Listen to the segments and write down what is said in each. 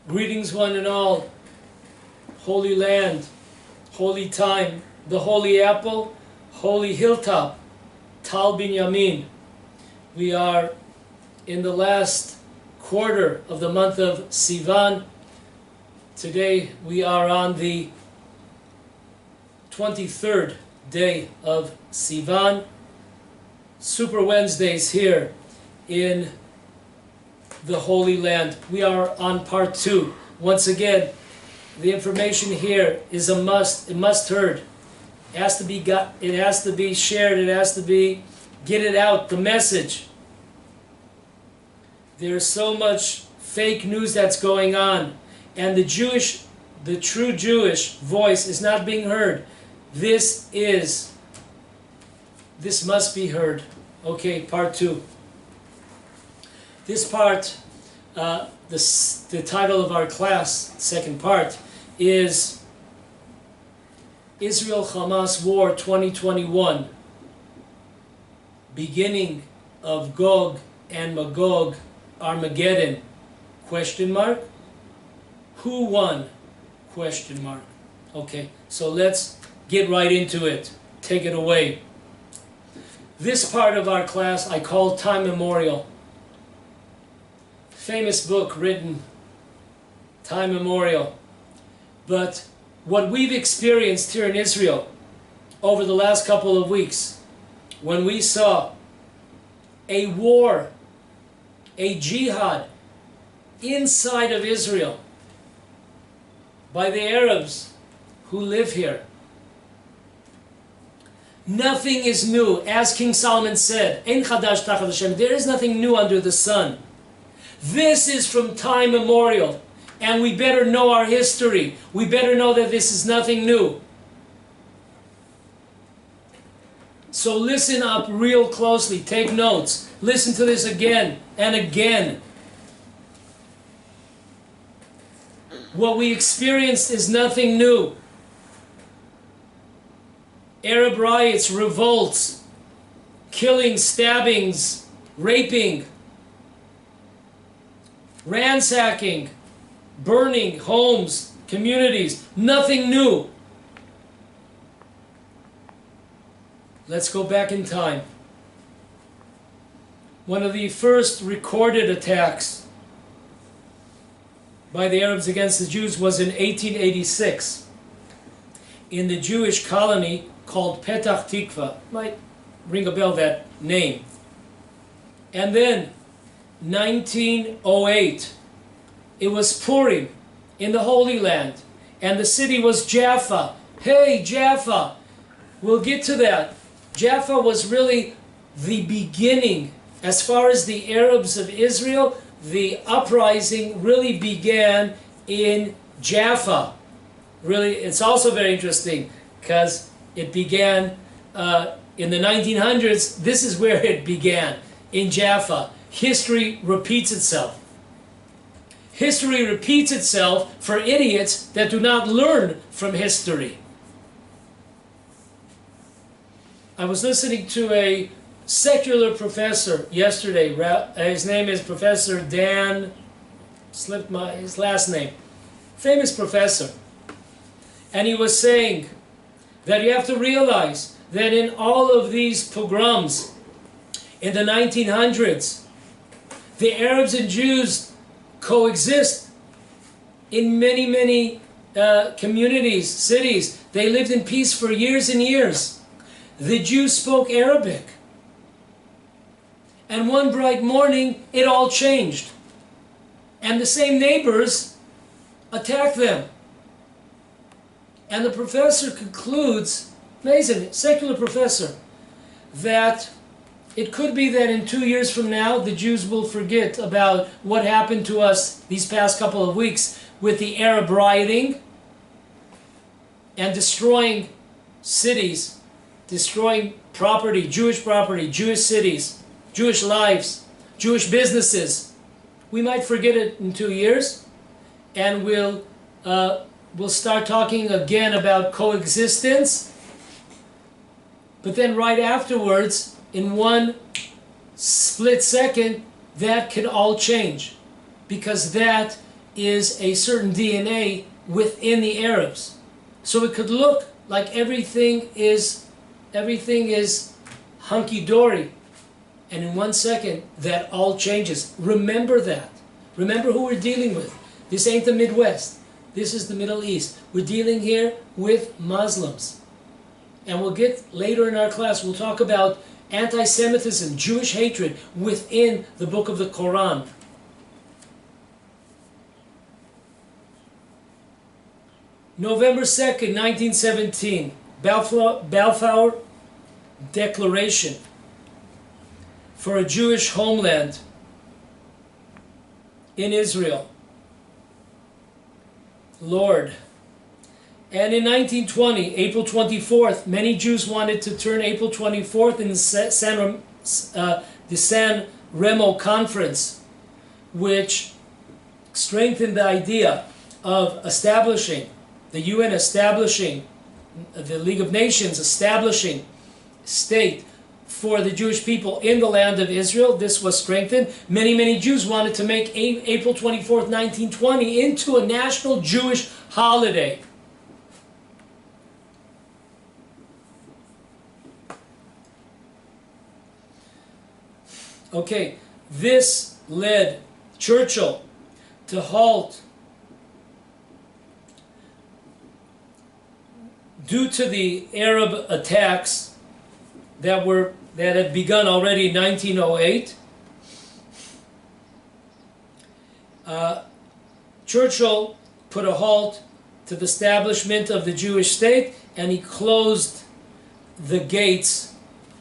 Greetings one and all. Holy land, holy time, the holy apple, holy hilltop, Tal Binyamin. We are in the last quarter of the month of Sivan. Today we are on the 23rd day of Sivan. Super Wednesdays here in the Holy Land. We are on part 2. Once again, the information here is a must heard. It has to be it has to be shared, it has to be, get it out, the message. There's so much fake news that's going on, and the true Jewish voice is not being heard. This must be heard. Okay, part 2. This part, the title of our class, second part, is Israel-Hamas War 2021, beginning of Gog and Magog, Armageddon, question mark? Who won? Question mark. Okay, so let's get right into it. Take it away. This part of our class I call Time Memorial. Famous book written, Time Memorial. But what we've experienced here in Israel over the last couple of weeks, when we saw a war, a jihad inside of Israel by the Arabs who live here. Nothing is new. As King Solomon said, Ein chadash tachad Hashem, there is nothing new under the sun. This is from time memorial, and we better know our history. We better know that this is nothing new. So listen up real closely, take notes, listen to this again and again. What we experienced is nothing new. Arab riots, revolts, killings, stabbings, raping, ransacking, burning homes, communities, nothing new. Let's go back in time. One of the first recorded attacks by the Arabs against the Jews was in 1886 in the Jewish colony called Petach Tikva. Might ring a bell, that name. And then 1908, it was Purim in the Holy Land, and the city was Jaffa. Hey, Jaffa! We'll get to that. Jaffa was really the beginning. As far as the Arabs of Israel, the uprising really began in Jaffa. Really, it's also very interesting because it began in the 1900s. This is where it began, in Jaffa. History repeats itself. History repeats itself for idiots that do not learn from history. I was listening to a secular professor yesterday. His name is Professor Dan, slipped his last name. Famous professor. And he was saying that you have to realize that in all of these pogroms in the 1900s, the Arabs and Jews coexist in many, many communities, cities. They lived in peace for years and years. The Jews spoke Arabic. And one bright morning, it all changed. And the same neighbors attacked them. And the professor concludes, amazing, secular professor, that it could be that in 2 years from now, the Jews will forget about what happened to us these past couple of weeks with the Arab rioting and destroying cities, destroying property, Jewish cities, Jewish lives, Jewish businesses. We might forget it in 2 years, and we'll start talking again about coexistence. But then right afterwards, in one split second, that can all change, because that is a certain DNA within the Arabs. So it could look like everything is hunky-dory. And in 1 second, that all changes. Remember that. Remember who we're dealing with. This ain't the Midwest. This is the Middle East. We're dealing here with Muslims. And we'll get later in our class, we'll talk about anti-Semitism, Jewish hatred within the book of the Quran. November 2nd, 1917, Balfour Declaration for a Jewish homeland in Israel. Lord. And in 1920, April 24th, many Jews wanted to turn April 24th in the San Remo Conference, which strengthened the idea of establishing, the UN establishing, the League of Nations establishing state for the Jewish people in the land of Israel. This was strengthened. Many Jews wanted to make April 24th, 1920 into a national Jewish holiday. Okay, this led Churchill to halt due to the Arab attacks that had begun already in 1908. Churchill put a halt to the establishment of the Jewish state, and he closed the gates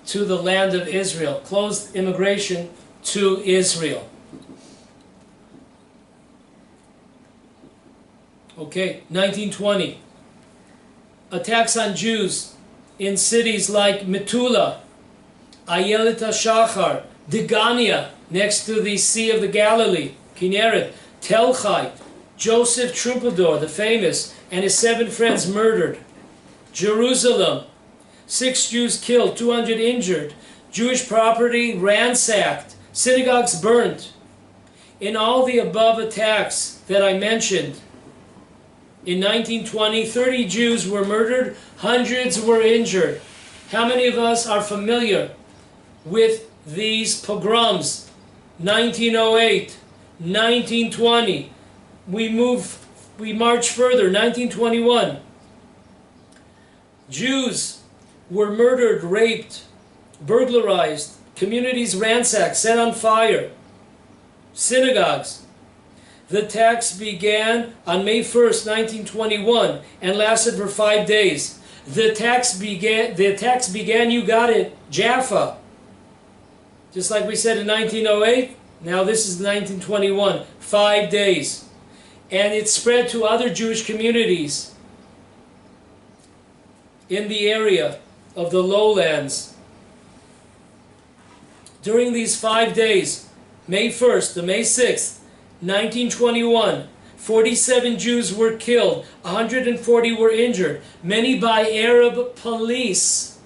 to the land of Israel, closed immigration to Israel. Okay, 1920. Attacks on Jews in cities like Metula, Ayelet HaShachar, Degania, next to the Sea of the Galilee, Kinneret, Tel Chai, Joseph Troubadour, the famous, and his 7 friends murdered. Jerusalem, 6 Jews killed, 200 injured, Jewish property ransacked, synagogues burnt. In all the above attacks that I mentioned, in 1920, 30 Jews were murdered, hundreds were injured. How many of us are familiar with these pogroms? 1908, 1920. We march further, 1921. Jews were murdered, raped, burglarized, communities ransacked, set on fire, synagogues. The attacks began on May 1st, 1921, and lasted for 5 days. The attacks began, you got it, Jaffa. Just like we said in 1908, now this is 1921, 5 days. And it spread to other Jewish communities in the area of the lowlands. During these 5 days, May 1st to May 6th, 1921, 47 Jews were killed, 140 were injured, many by Arab police.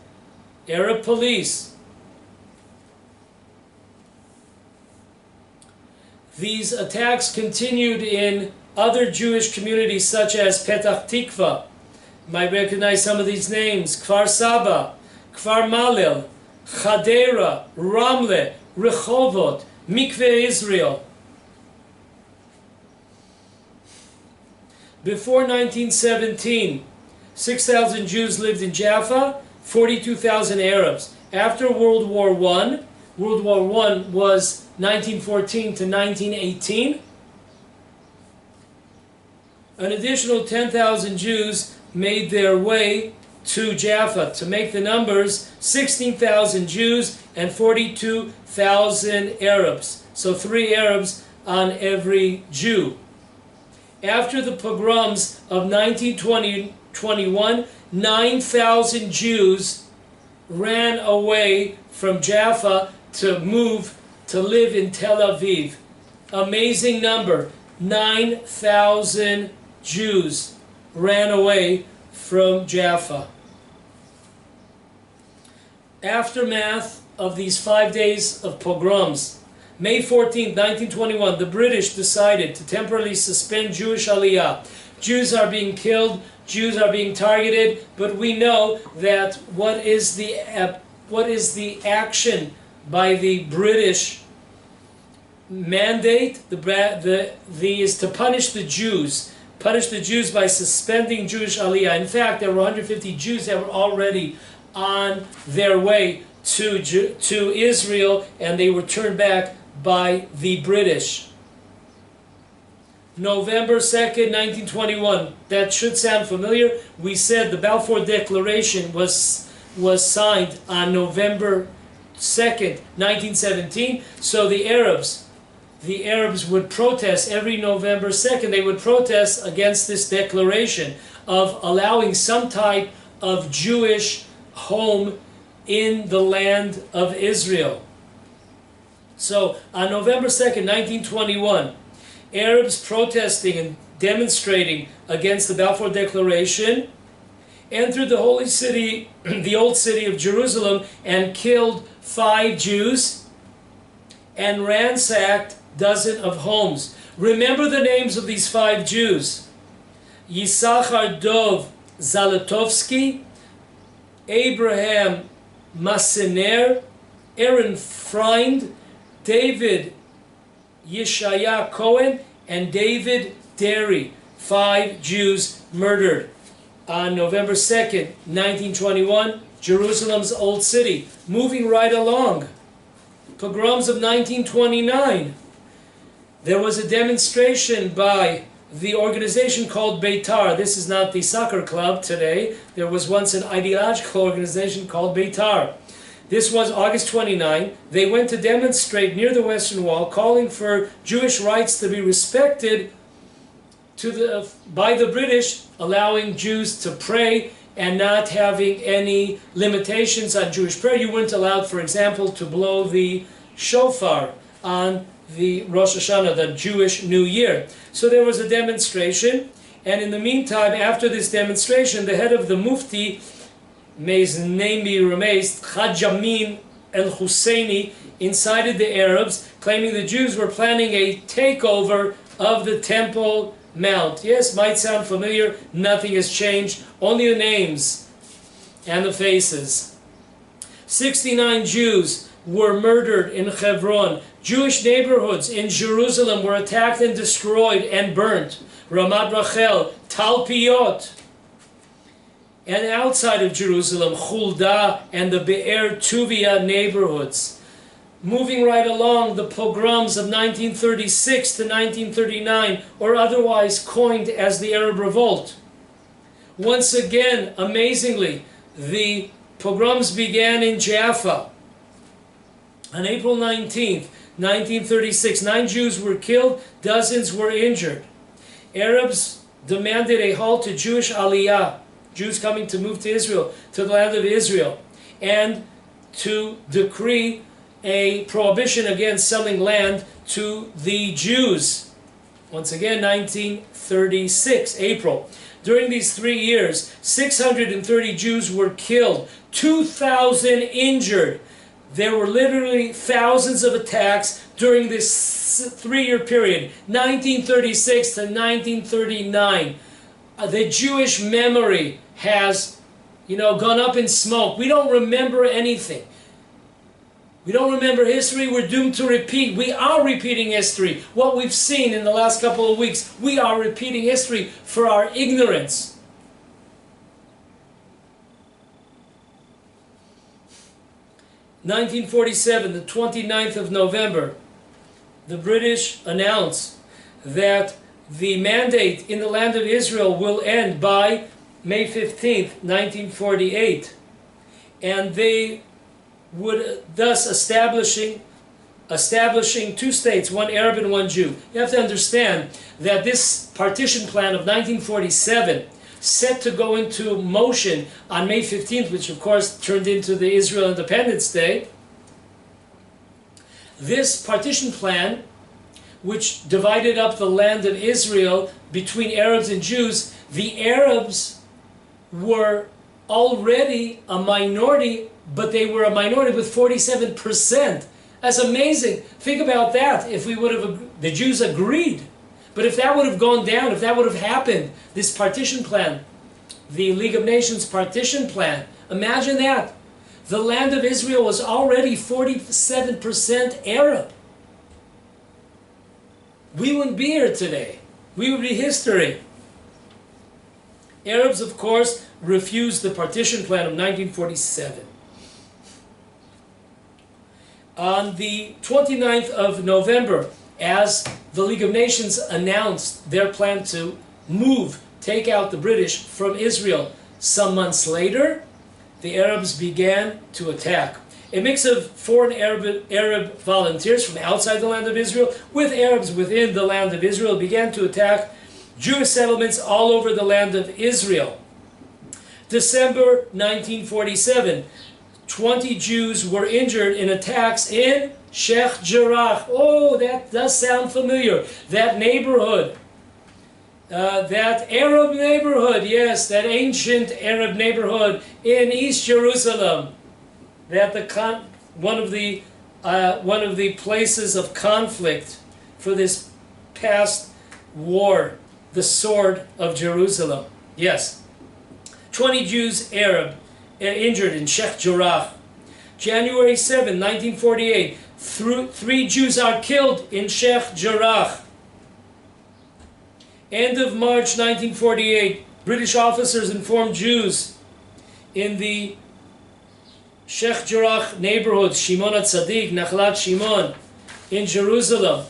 Arab police. These attacks continued in other Jewish communities such as Petach Tikva. You might recognize some of these names: Kfar Saba, Kfar Malel, Chadera, Ramle, Rehovot, Mikveh Israel. Before 1917, 6,000 Jews lived in Jaffa, 42,000 Arabs. After World War I, World War I was 1914 to 1918, an additional 10,000 Jews made their way to Jaffa. To make the numbers, 16,000 Jews and 42,000 Arabs. So 3 Arabs on every Jew. After the pogroms of 1921, 9,000 Jews ran away from Jaffa to move to live in Tel Aviv. Amazing number. 9,000 Jews ran away from Jaffa. Aftermath of these 5 days of pogroms, May 14th, 1921, the British decided to temporarily suspend Jewish Aliyah. Jews are being killed, Jews are being targeted, but we know that what is the action by the British mandate? Is to punish the Jews. Punish the Jews by suspending Jewish Aliyah. In fact, there were 150 Jews that were already on their way to Israel, and they were turned back by the British. November 2nd, 1921. That should sound familiar. We said the Balfour Declaration was signed on November 2nd, 1917. So the Arabs would protest every November 2nd. They would protest against this declaration of allowing some type of Jewish home in the land of Israel. So on November 2nd, 1921, Arabs protesting and demonstrating against the Balfour Declaration entered the holy city, the old city of Jerusalem, and killed 5 Jews and ransacked dozens of homes. Remember the names of these 5 Jews: Yisachar Dov Zalatovsky, Abraham Massener, Aaron Freund, David Yeshaya Cohen, and David Derry. 5 Jews murdered on November 2nd, 1921, Jerusalem's old city. Moving right along, pogroms of 1929. There was a demonstration by the organization called Beitar. This is not the soccer club today. There was once an ideological organization called Beitar. This was August 29. They went to demonstrate near the Western Wall, calling for Jewish rights to be respected by the British, allowing Jews to pray and not having any limitations on Jewish prayer. You weren't allowed, for example, to blow the shofar on the Rosh Hashanah, the Jewish New Year. So there was a demonstration, and in the meantime, after this demonstration, the head of the Mufti, may his name be remazed, Haj Amin el-Husseini, incited the Arabs, claiming the Jews were planning a takeover of the Temple Mount. Yes, might sound familiar. Nothing has changed. Only the names and the faces. 69 Jews were murdered in Hebron. Jewish neighborhoods in Jerusalem were attacked and destroyed and burnt. Ramat Rachel, Talpiot. And outside of Jerusalem, Huldah and the Be'er Tuvia neighborhoods. Moving right along, the pogroms of 1936 to 1939, or otherwise coined as the Arab Revolt. Once again, amazingly, the pogroms began in Jaffa. On April 19th, 1936, 9 Jews were killed, dozens were injured. Arabs demanded a halt to Jewish Aliyah, Jews coming to move to Israel, to the land of Israel, and to decree a prohibition against selling land to the Jews. Once again, 1936, April. During these 3 years, 630 Jews were killed, 2,000 injured. There were literally thousands of attacks during this 3-year period, 1936 to 1939. The Jewish memory has, gone up in smoke. We don't remember anything. We don't remember history. We're doomed to repeat. We are repeating history. What we've seen in the last couple of weeks, we are repeating history for our ignorance. In 1947, the 29th of November, the British announced that the mandate in the land of Israel will end by May 15th, 1948. And they would thus establishing 2 states, one Arab and one Jew. You have to understand that this partition plan of 1947, set to go into motion on May 15th, which of course turned into the Israel Independence Day, this partition plan, which divided up the land of Israel between Arabs and Jews, the Arabs were already a minority, but they were a minority with 47% That's amazing. Think about that. If we would have, the Jews agreed. But if that would have gone down, if that would have happened, this partition plan, the League of Nations partition plan, imagine that. The land of Israel was already 47% Arab. We wouldn't be here today. We would be history. Arabs, of course, refused the partition plan of 1947. On the 29th of November, as the League of Nations announced their plan to take out the British from Israel, some months later, the Arabs began to attack. A mix of foreign Arab volunteers from outside the land of Israel with Arabs within the land of Israel began to attack Jewish settlements all over the land of Israel. December 1947, 20 Jews were injured in attacks in Sheikh Jarrah. Oh, that does sound familiar. That neighborhood. That Arab neighborhood, yes, that ancient Arab neighborhood in East Jerusalem. That one of the places of conflict for this past war, the sword of Jerusalem. Yes, 20 Jews injured in Sheikh Jarrah. January 7, 1948, 3 Jews are killed in Sheikh Jarrah. End of March 1948, British officers informed Jews in the Sheikh Jarrah neighborhood, Shimon HaTzadik, Nachlat Shimon, in Jerusalem,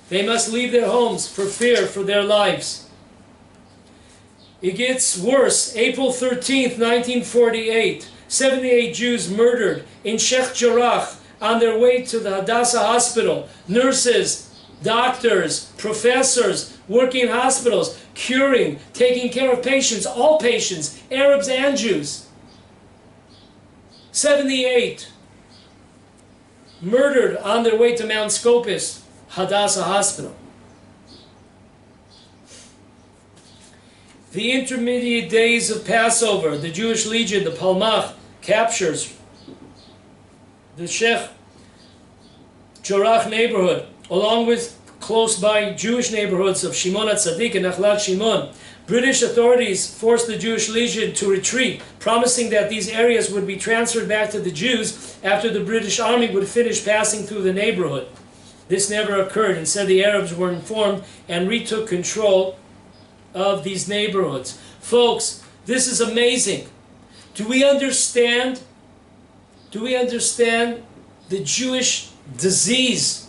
they must leave their homes for fear for their lives. It gets worse. April 13th, 1948, 78 Jews murdered in Sheikh Jarrah on their way to the Hadassah hospital. Nurses, doctors, professors, working in hospitals, curing, taking care of patients, all patients, Arabs and Jews. 78 murdered on their way to Mount Scopus, Hadassah Hospital. The intermediate days of Passover, the Jewish Legion, the Palmach, captures the Sheikh Jarrah neighborhood, along with close by Jewish neighborhoods of Shimon HaTzadik and Nachlat Shimon. British authorities forced the Jewish Legion to retreat, promising that these areas would be transferred back to the Jews after the British army would finish passing through the neighborhood. This never occurred. Instead, the Arabs were informed and retook control of these neighborhoods. Folks, this is amazing. Do we understand the Jewish disease,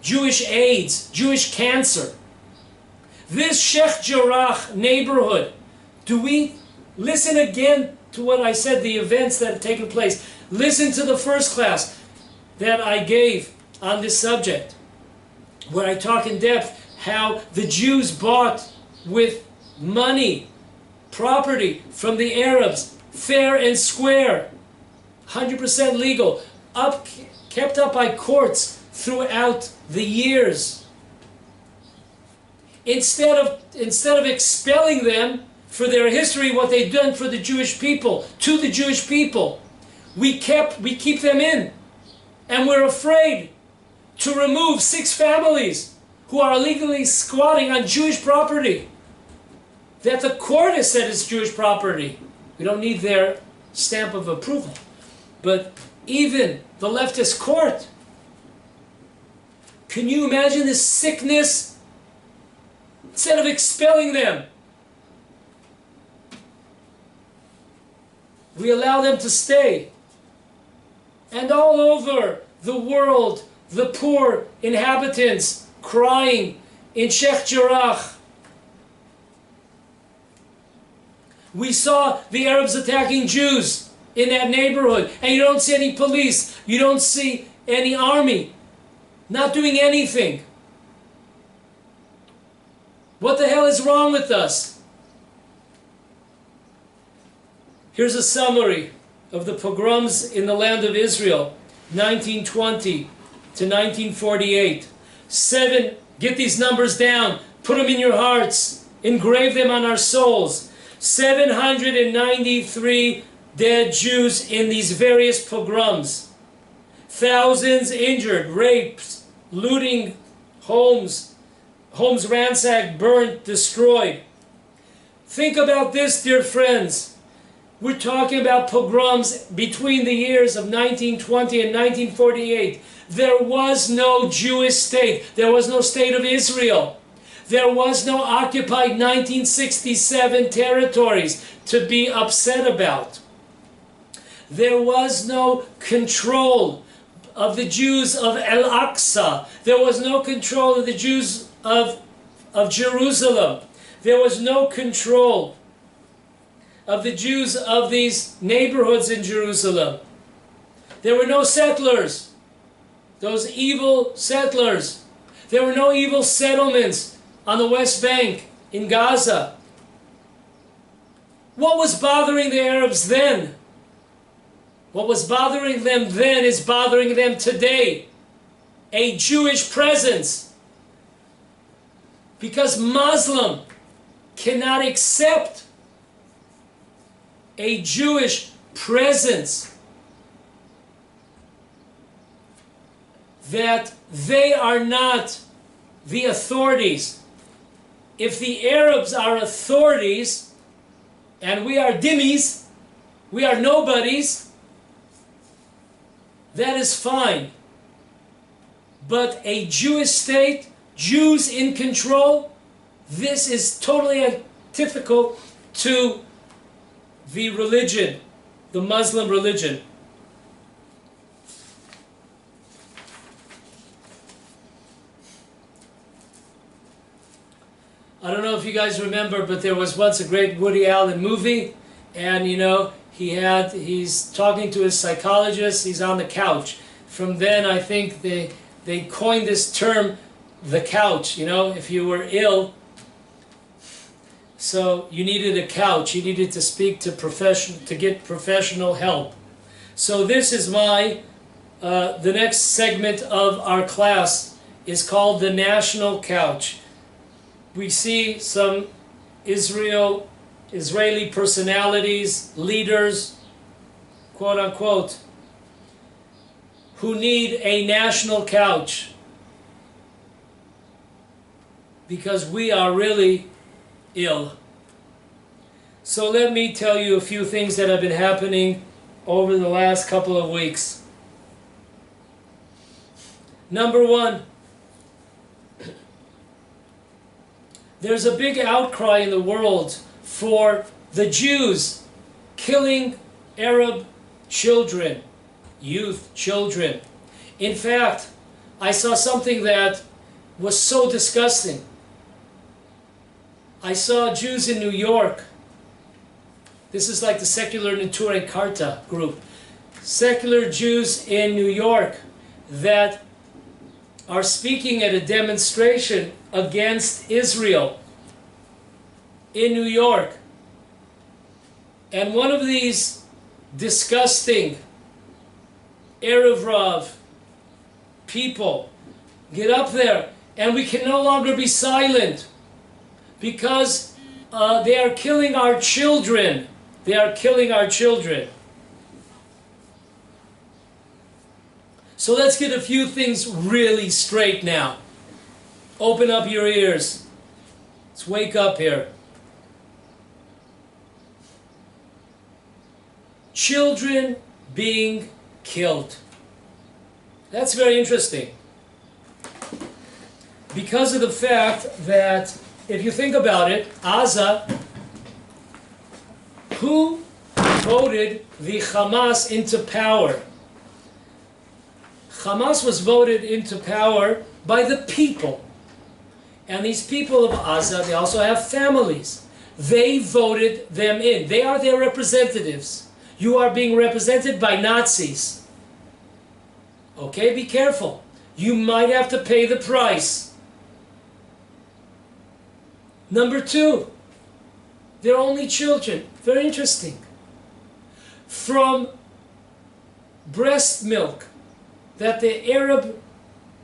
Jewish AIDS, Jewish cancer? This Sheikh Jarrah neighborhood, do we listen again to what I said, the events that have taken place? Listen to the first class that I gave on this subject, where I talk in depth how the Jews bought with money, property from the Arabs, fair and square, 100% legal, kept up by courts throughout the years. Instead of expelling them for their history, what they've done for the Jewish people, to the Jewish people, we keep them in. And we're afraid to remove 6 families who are illegally squatting on Jewish property that the court has said is Jewish property. We don't need their stamp of approval. But even the leftist court, can you imagine this sickness? Instead of expelling them, we allow them to stay. And all over the world, the poor inhabitants crying in Sheikh Jarrah. We saw the Arabs attacking Jews in that neighborhood, and you don't see any police, you don't see any army, not doing anything. What the hell is wrong with us? Here's a summary of the pogroms in the land of Israel, 1920 to 1948. 7, get these numbers down, put them in your hearts, engrave them on our souls. 793 dead Jews in these various pogroms. thousands injured, raped, looting homes, homes ransacked, burnt, destroyed. Think about this, dear friends. We're talking about pogroms between the years of 1920 and 1948. There was no Jewish state. There was no state of Israel. There was no occupied 1967 territories to be upset about. There was no control of the Jews of Al-Aqsa. There was no control of the Jews of Jerusalem. There was no control of the Jews of these neighborhoods in Jerusalem. There were no settlers, those evil settlers. There were no evil settlements on the West Bank, in Gaza. What was bothering the Arabs then? What was bothering them then is bothering them today. A Jewish presence. Because Muslim cannot accept a Jewish presence, that they are not the authorities. If the Arabs are authorities and we are dhimmis, we are nobodies, that is fine. But a Jewish state, Jews in control, this is totally antithetical to the religion, the Muslim religion. I don't know if you guys remember, but there was once a great Woody Allen movie, and you know, he's talking to his psychologist, he's on the couch. From then, I think they coined this term, the couch, you know, if you were ill, so you needed a couch, you needed to speak to get professional help. So this is the next segment of our class is called the National Couch. We see some Israeli personalities, leaders, quote unquote, who need a national couch because we are really ill. So let me tell you a few things that have been happening over the last couple of weeks. Number one, there's a big outcry in the world for the Jews killing Arab children, youth, children. In fact, I saw something that was so disgusting. I saw Jews in New York. This is like the Secular Natura Carta group. Secular Jews in New York that are speaking at a demonstration against Israel in New York. And one of these disgusting Erev Rav people get up there, and we can no longer be silent because they are killing our children. They are killing our children. So let's get a few things really straight now. Open up your ears. Let's wake up here. Children being killed. That's very interesting. Because of the fact that, if you think about it, Gaza, who voted the Hamas into power? Hamas was voted into power by the people. And these people of Gaza, they also have families. They voted them in. They are their representatives. You are being represented by Nazis. Okay, be careful. You might have to pay the price. Number two, they're only children. Very interesting. From breast milk that the Arab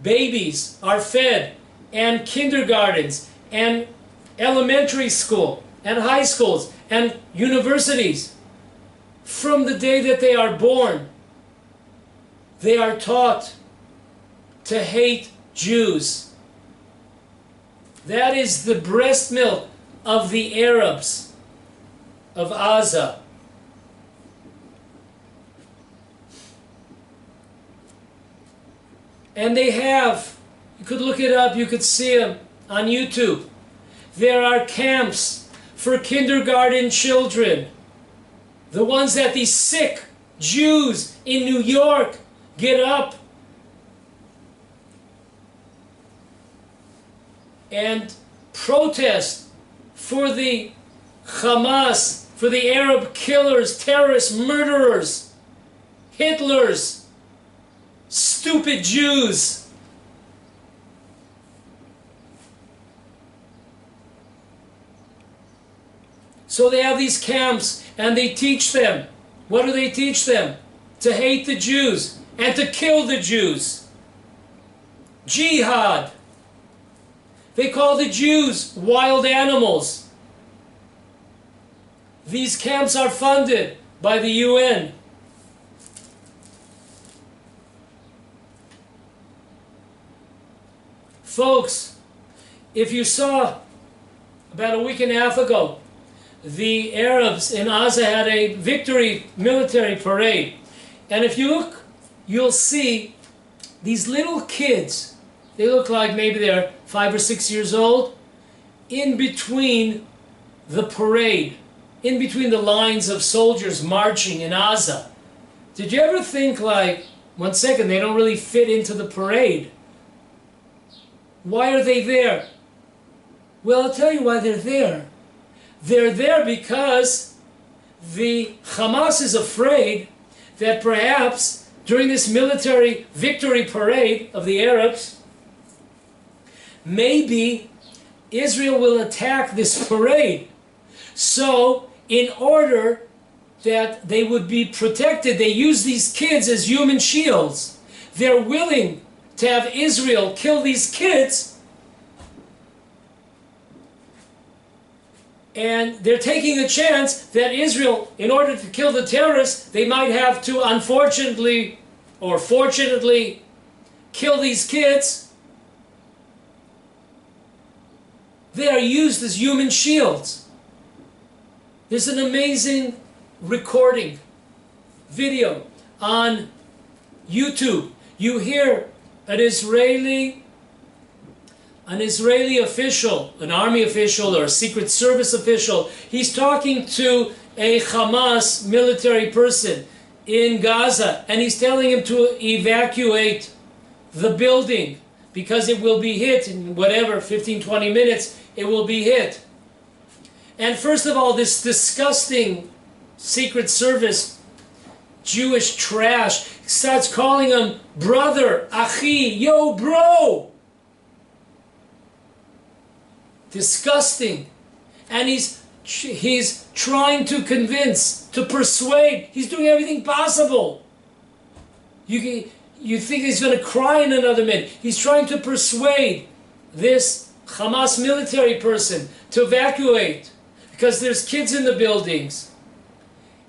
babies are fed, and kindergartens, and elementary school, and high schools, and universities, from the day that they are born, they are taught to hate Jews. That is the breast milk of the Arabs of Gaza. And they have, you could look it up, you could see them on YouTube. There are camps for kindergarten children. The ones that these sick Jews in New York get up and protest for the Hamas, for the Arab killers, terrorists, murderers, Hitlers, stupid Jews. So they have these camps and they teach them. What do they teach them? To hate the Jews and to kill the Jews. Jihad. They call the Jews wild animals. These camps are funded by the UN. Folks, if you saw about a week and a half ago, the Arabs in Gaza had a victory military parade. And if you look, you'll see these little kids. They look like maybe they're 5 or 6 years old, in between the parade, in between the lines of soldiers marching in Gaza. Did you ever think, like, 1 second, they don't really fit into the parade? Why are they there? Well, I'll tell you why they're there. They're there because the Hamas is afraid that perhaps during this military victory parade of the Arabs, maybe Israel will attack this parade. So, in order that they would be protected, they use these kids as human shields. They're willing to have Israel kill these kids, and they're taking a chance that Israel, in order to kill the terrorists, they might have to, unfortunately or fortunately, kill these kids. They are used as human shields. There's an amazing recording, video on YouTube. You hear an Israeli official, an army official or a secret service official, he's talking to a Hamas military person in Gaza, and he's telling him to evacuate the building because it will be hit in whatever, 15-20 minutes, it will be hit. And first of all, this disgusting secret service Jewish trash starts calling him brother, achi, yo bro. Disgusting. And he's trying to convince, to persuade. He's doing everything possible. You think he's going to cry in another minute. He's trying to persuade this Hamas military person to evacuate because there's kids in the buildings.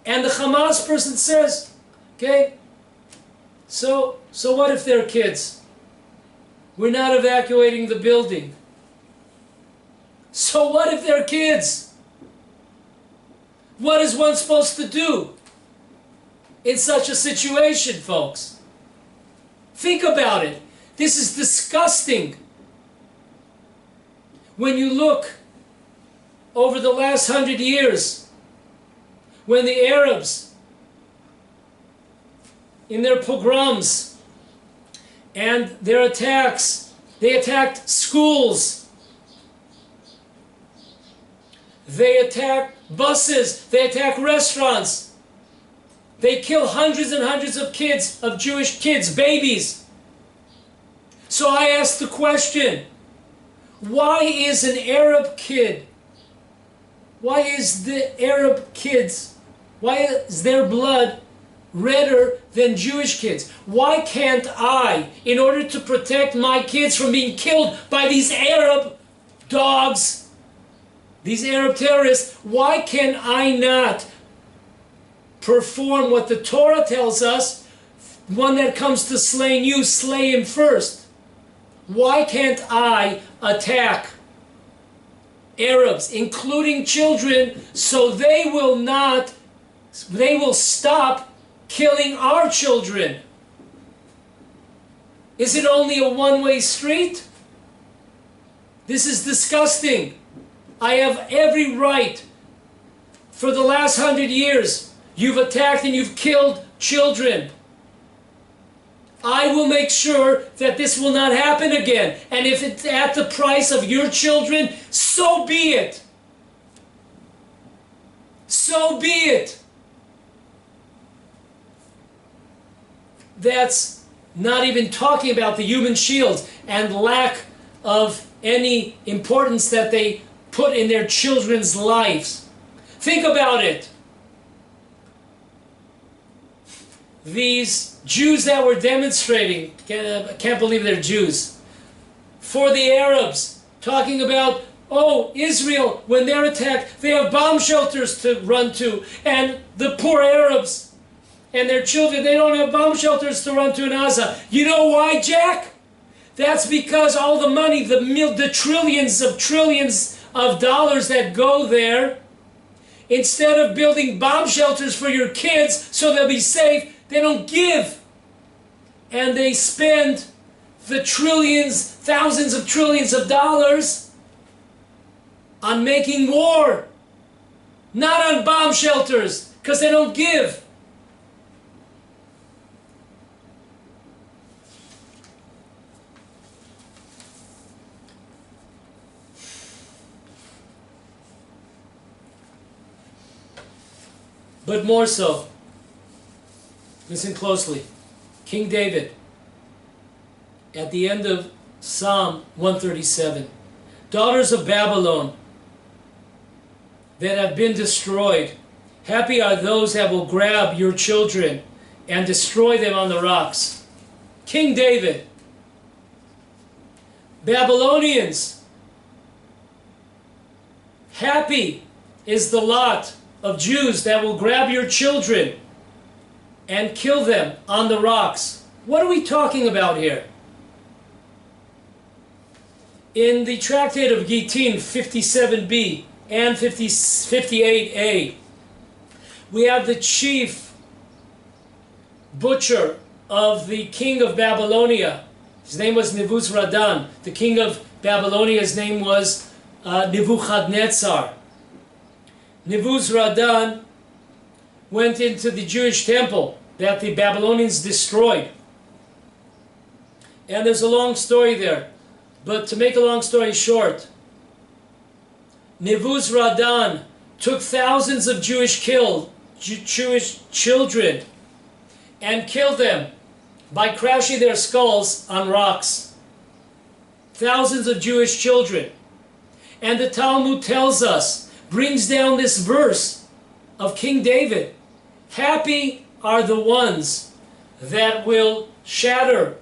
And the Hamas person says, okay, so what if they're kids? We're not evacuating the building. So what if they're kids? What is one supposed to do in such a situation, folks? Think about it. This is disgusting. When you look over the last 100 years, when the Arabs, in their pogroms and their attacks, they attacked schools, they attack buses, they attack restaurants, they kill hundreds and hundreds of kids, of Jewish kids, babies. So I ask the question, why is an Arab kid, why is the Arab kids, why is their blood redder than Jewish kids? Why can't I, in order to protect my kids from being killed by these Arab dogs, these Arab terrorists, why can I not perform what the Torah tells us one that comes to slaying you, slay him first. Why can't I attack Arabs, including children, so they will stop killing our children? Is it only a one-way street? This is disgusting. I have every right. For the last 100 years, you've attacked and you've killed children. I will make sure that this will not happen again. And if it's at the price of your children, so be it. So be it. That's not even talking about the human shields and lack of any importance that they put in their children's lives. Think about it. These Jews that were demonstrating, can't believe they're Jews, for the Arabs, talking about, oh, Israel, when they're attacked, they have bomb shelters to run to, and the poor Arabs and their children, they don't have bomb shelters to run to in Gaza. You know why, Jack? That's because all the money, the trillions of dollars that go there, instead of building bomb shelters for your kids so they'll be safe, they don't give. And they spend the trillions, thousands of trillions of dollars on making war, not on bomb shelters, because they don't give. But more so, listen closely, King David, at the end of Psalm 137, daughters of Babylon that have been destroyed, happy are those that will grab your children and destroy them on the rocks. King David, Babylonians, happy is the lot of Jews that will grab your children and kill them on the rocks. What are we talking about here? In the Tractate of Gittin 57b and 58a, we have the chief butcher of the king of Babylonia. His name was Nebuzaradan. The king of Babylonia's name was Nebuchadnezzar. Nebuzaradan went into the Jewish temple that the Babylonians destroyed. And there's a long story there. But to make a long story short, Nebuzaradan took thousands of Jewish children and killed them by crashing their skulls on rocks. Thousands of Jewish children. And the Talmud tells us, brings down this verse of King David. Happy are the ones that will shatter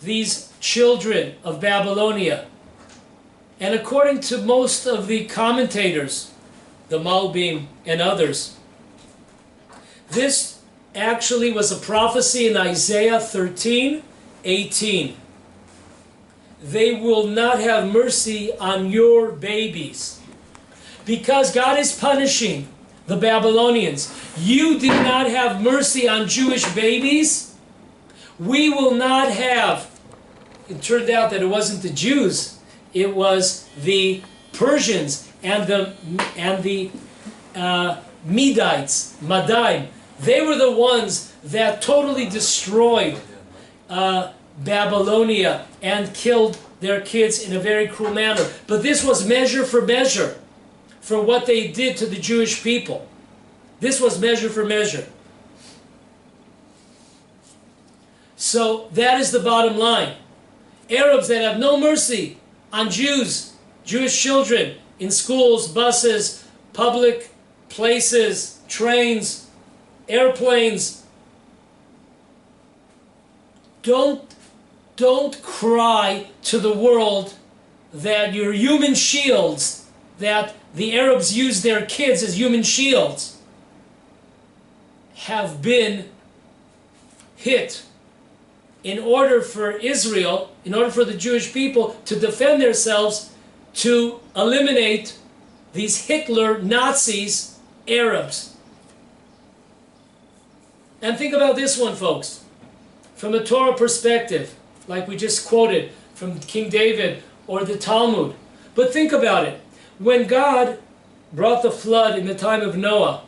these children of Babylonia. And according to most of the commentators, the Malbim and others, this actually was a prophecy in Isaiah 13:18. They will not have mercy on your babies. Because God is punishing the Babylonians. You did not have mercy on Jewish babies. We will not have. It turned out that it wasn't the Jews. It was the Persians and the Medites, Madaim. They were the ones that totally destroyed Babylonia and killed their kids in a very cruel manner. But this was measure for measure for what they did to the Jewish people. This was measure for measure. So that is the bottom line. Arabs that have no mercy on Jews, Jewish children, in schools, buses, public places, trains, airplanes. Don't cry to the world that your human shields, that the Arabs use their kids as human shields, have been hit in order for Israel, in order for the Jewish people to defend themselves, to eliminate these Hitler Nazis, Arabs. And think about this one, folks. From a Torah perspective, like we just quoted from King David or the Talmud. But think about it. When God brought the flood in the time of Noah,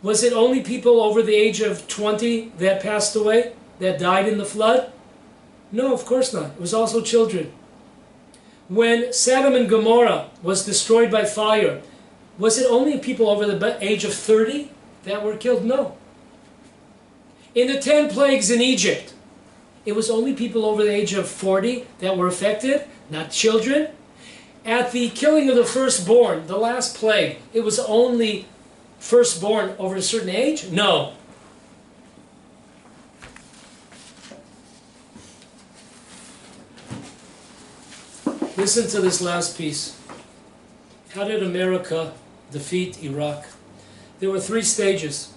was it only people over the age of 20 that passed away, that died in the flood? No, of course not. It was also children. When Sodom and Gomorrah was destroyed by fire, was it only people over the age of 30 that were killed? No. In the 10 plagues in Egypt, it was only people over the age of 40 that were affected, not children. At the killing of the firstborn, the last plague, it was only firstborn over a certain age? No. Listen to this last piece. How did America defeat Iraq? There were 3 stages.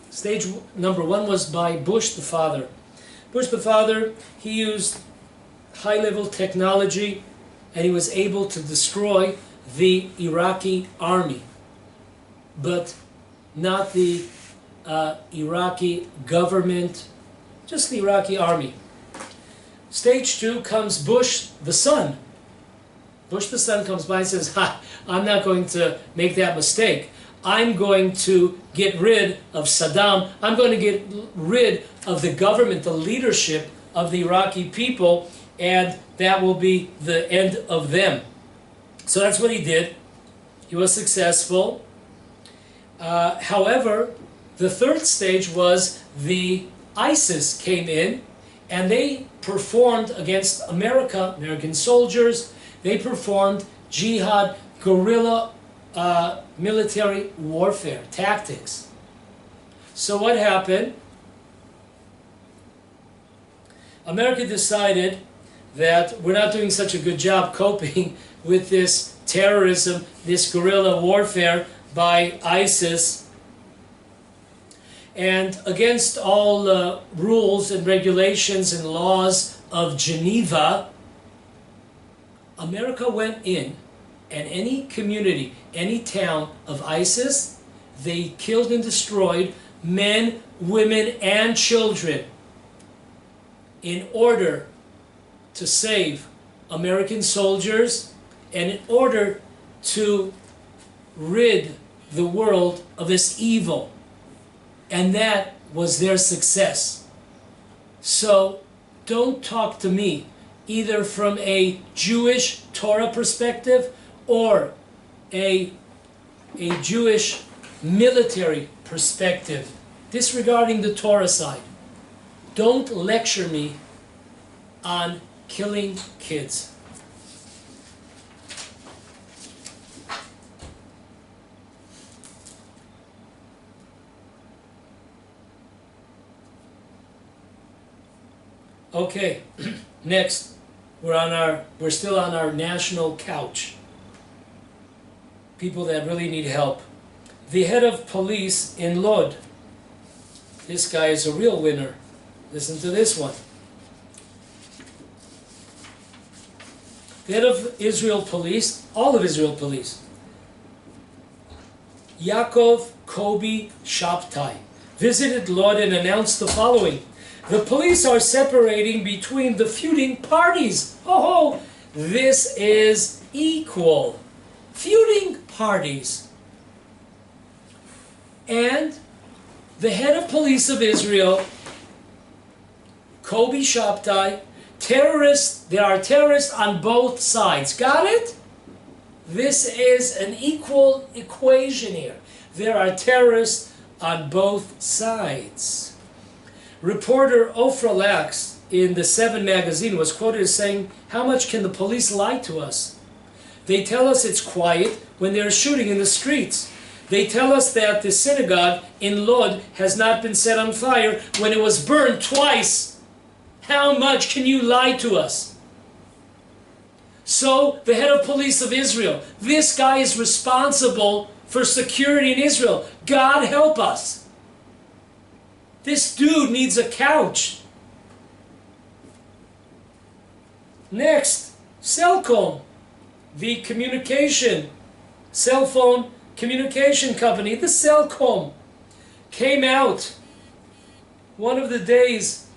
Stage number 1 was by Bush the father. Bush the father, he used high-level technology, and he was able to destroy the Iraqi army, but not the Iraqi government, just the Iraqi army. Stage 2 comes Bush the son. Bush the son comes by and says, I'm not going to make that mistake. I'm going to get rid of Saddam. I'm going to get rid of the government, the leadership of the Iraqi people, and that will be the end of them. So that's what he did. He was successful. However, the 3rd stage was the ISIS came in, and they performed against America, American soldiers. They performed jihad, guerrilla military warfare tactics. So what happened? America decided that we're not doing such a good job coping with this terrorism, this guerrilla warfare by ISIS, and against all rules and regulations and laws of Geneva, America went in, and any community, any town of ISIS, they killed and destroyed men, women, and children in order to save American soldiers and in order to rid the world of this evil. And that was their success. So don't talk to me either from a Jewish Torah perspective or a Jewish military perspective, disregarding the Torah side. Don't lecture me on killing kids. Okay, next, we're still on our national couch. People that really need help. The head of police in Lod. This guy is a real winner. Listen to this one. The head of Israel police, all of Israel police, Yaakov Kobi Shabtai, visited Lod and announced the following: the police are separating between the feuding parties. Oh, this is equal. Feuding parties. And the head of police of Israel, Kobi Shabtai, terrorists, there are terrorists on both sides. Got it? This is an equal equation here. There are terrorists on both sides. Reporter Ofra Lax in the 7 magazine was quoted as saying, "How much can the police lie to us? They tell us it's quiet when they're shooting in the streets. They tell us that the synagogue in Lod has not been set on fire when it was burned twice. How much can you lie to us?" So, the head of police of Israel, this guy is responsible for security in Israel. God help us. This dude needs a couch. Next, Cellcom, the cell phone communication company, the Cellcom, came out one of the days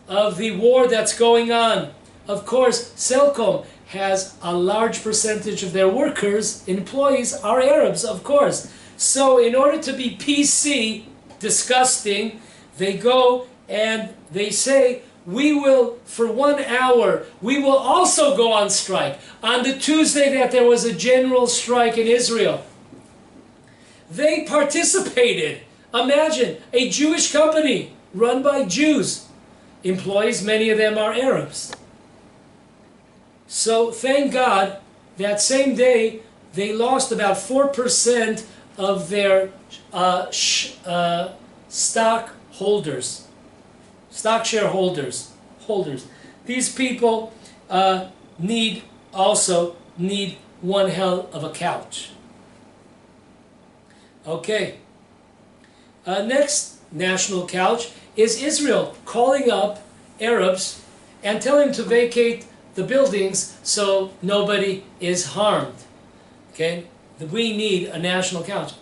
of the war that's going on. Of course, Cellcom has a large percentage of their workers, employees, are Arabs, of course. So in order to be PC, disgusting, they go and they say, we will, for 1 hour, we will also go on strike. On the Tuesday that there was a general strike in Israel, they participated. Imagine, a Jewish company run by Jews. Employees, many of them are Arabs. So thank God, that same day, they lost about 4% of their stock shareholders. These people also need one hell of a couch. Okay. Next national couch is Israel calling up Arabs and telling them to vacate the buildings so nobody is harmed. Okay? We need a national couch.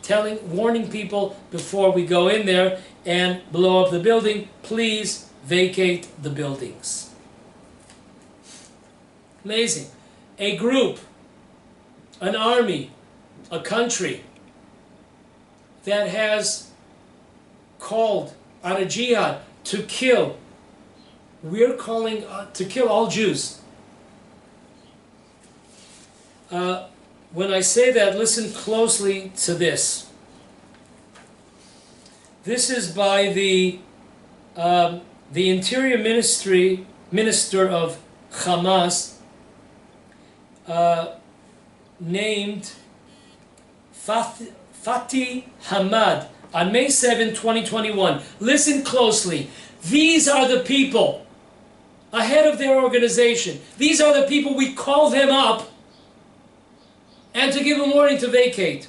Warning people before we go in there and blow up the building, please vacate the buildings. Amazing. A group, an army, a country that has called on a jihad to kill. We're calling to kill all Jews. When I say that, listen closely to this. This is by the Interior Minister of Hamas, named Fatih Hamad, on May 7, 2021. Listen closely. These are the people ahead of their organization. These are the people we call them up and to give them warning to vacate.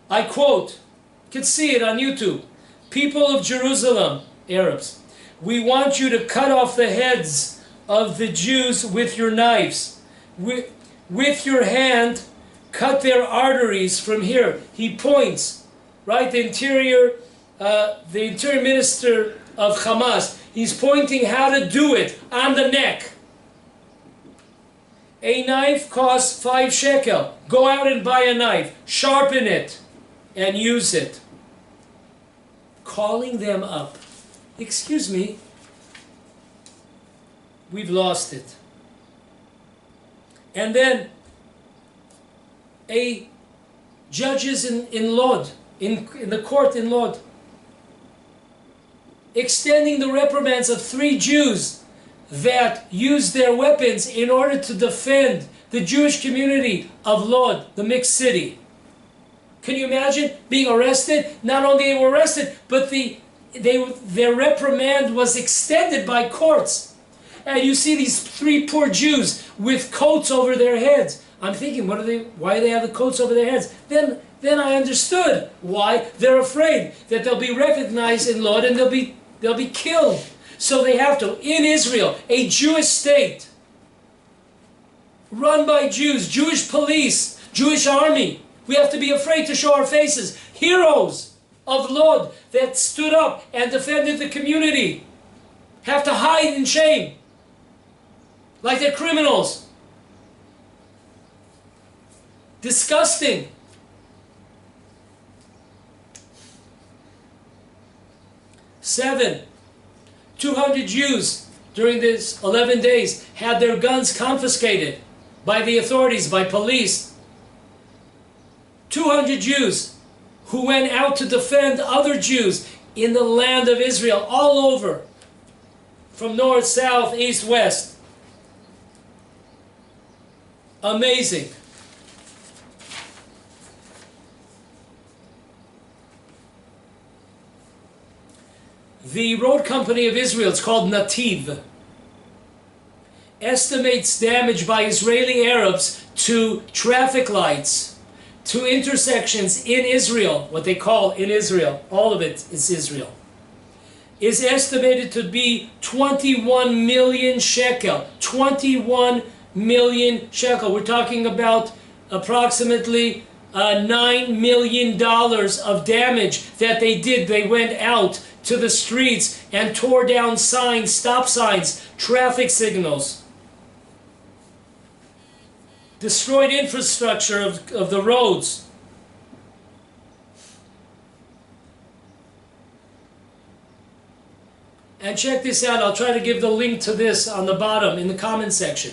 I quote, you can see it on YouTube. People of Jerusalem, Arabs, we want you to cut off the heads of the Jews with your knives. With your hand, cut their arteries from here. He points, right? The interior minister of Hamas, he's pointing how to do it on the neck. A knife costs 5 shekel. Go out and buy a knife, sharpen it, and use it. Calling them up. Excuse me, we've lost it. And then judges in Lod, in the court in Lod, extending the reprimands of 3 Jews that used their weapons in order to defend the Jewish community of Lod, the mixed city. Can you imagine being arrested? Not only they were arrested, but their reprimand was extended by courts. And you see these 3 poor Jews with coats over their heads. I'm thinking, why do they have the coats over their heads? Then I understood why. They're afraid that they'll be recognized in Lod and they'll be killed. So they have to, in Israel, a Jewish state, run by Jews, Jewish police, Jewish army. We have to be afraid to show our faces. Heroes of Lod that stood up and defended the community have to hide in shame, like they're criminals. Disgusting. Seven. 200 Jews during this 11 days had their guns confiscated by the authorities, by police. 200 Jews who went out to defend other Jews in the land of Israel, all over, from north, south, east, west. Amazing. The road company of Israel, it's called Nativ, estimates damage by Israeli Arabs to traffic lights, to intersections in Israel, what they call in Israel, all of it is Israel. is estimated to be 21 million shekel. 21 million shekel. We're talking about approximately $9 million of damage that they did. They went out to the streets and tore down signs, stop signs, traffic signals. Destroyed infrastructure of the roads. And check this out, I'll try to give the link to this on the bottom in the comment section.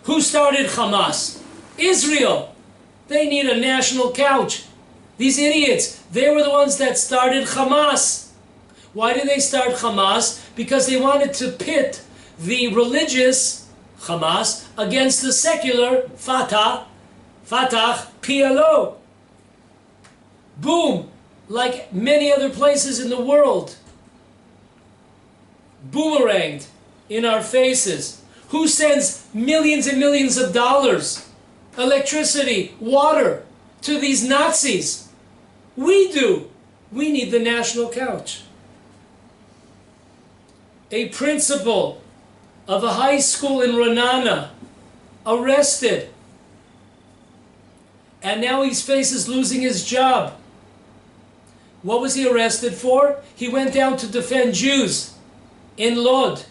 Who started Hamas? Israel. They need a national couch. These idiots, they were the ones that started Hamas. Why did they start Hamas? Because they wanted to pit the religious Hamas against the secular Fatah, PLO. Boom! Like many other places in the world. Boomeranged in our faces. Who sends millions and millions of dollars, electricity, water to these Nazis? We do. We need the national couch. A principal of a high school in Renana arrested, and now he faces losing his job. What was he arrested for? He went down to defend Jews in Lod,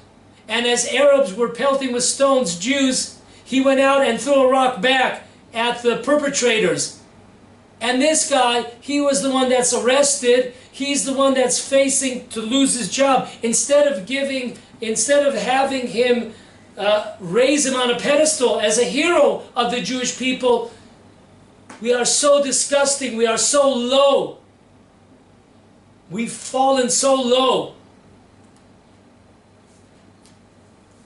and as Arabs were pelting with stones Jews, he went out and threw a rock back at the perpetrators. And this guy, he was the one that's arrested. He's the one that's facing to lose his job. Instead of having him raise him on a pedestal as a hero of the Jewish people, we are so disgusting. We are so low. We've fallen so low.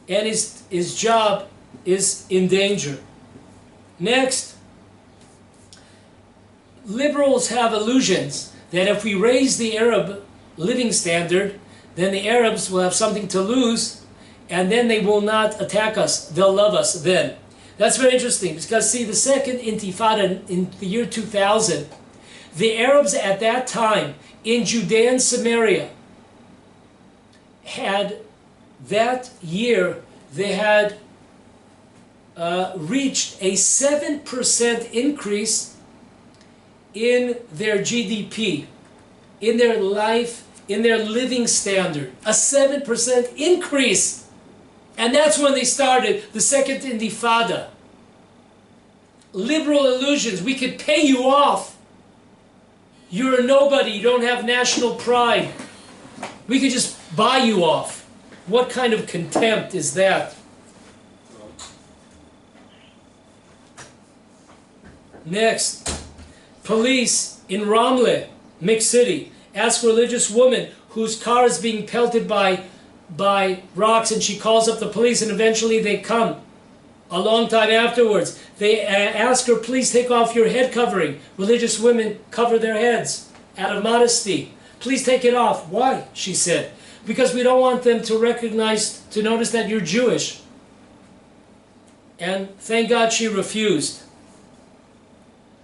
And his job is in danger. Next, liberals have illusions that if we raise the Arab living standard, then the Arabs will have something to lose, and then they will not attack us. They'll love us then. That's very interesting, because see, the second Intifada in the year 2000, the Arabs at that time in Judea and Samaria had, that year, they had reached a 7% increase in their GDP, in their life, in their living standard. A 7% increase. And that's when they started the second Intifada. Liberal illusions. We could pay you off. You're a nobody. You don't have national pride. We could just buy you off. What kind of contempt is that? Next, police in Ramleh, mixed city, ask religious woman whose car is being pelted by rocks, and she calls up the police, and eventually they come. A long time afterwards, they ask her, please take off your head covering. Religious women cover their heads out of modesty. Please take it off. Why? She said. Because we don't want them to notice that you're Jewish. And thank God she refused.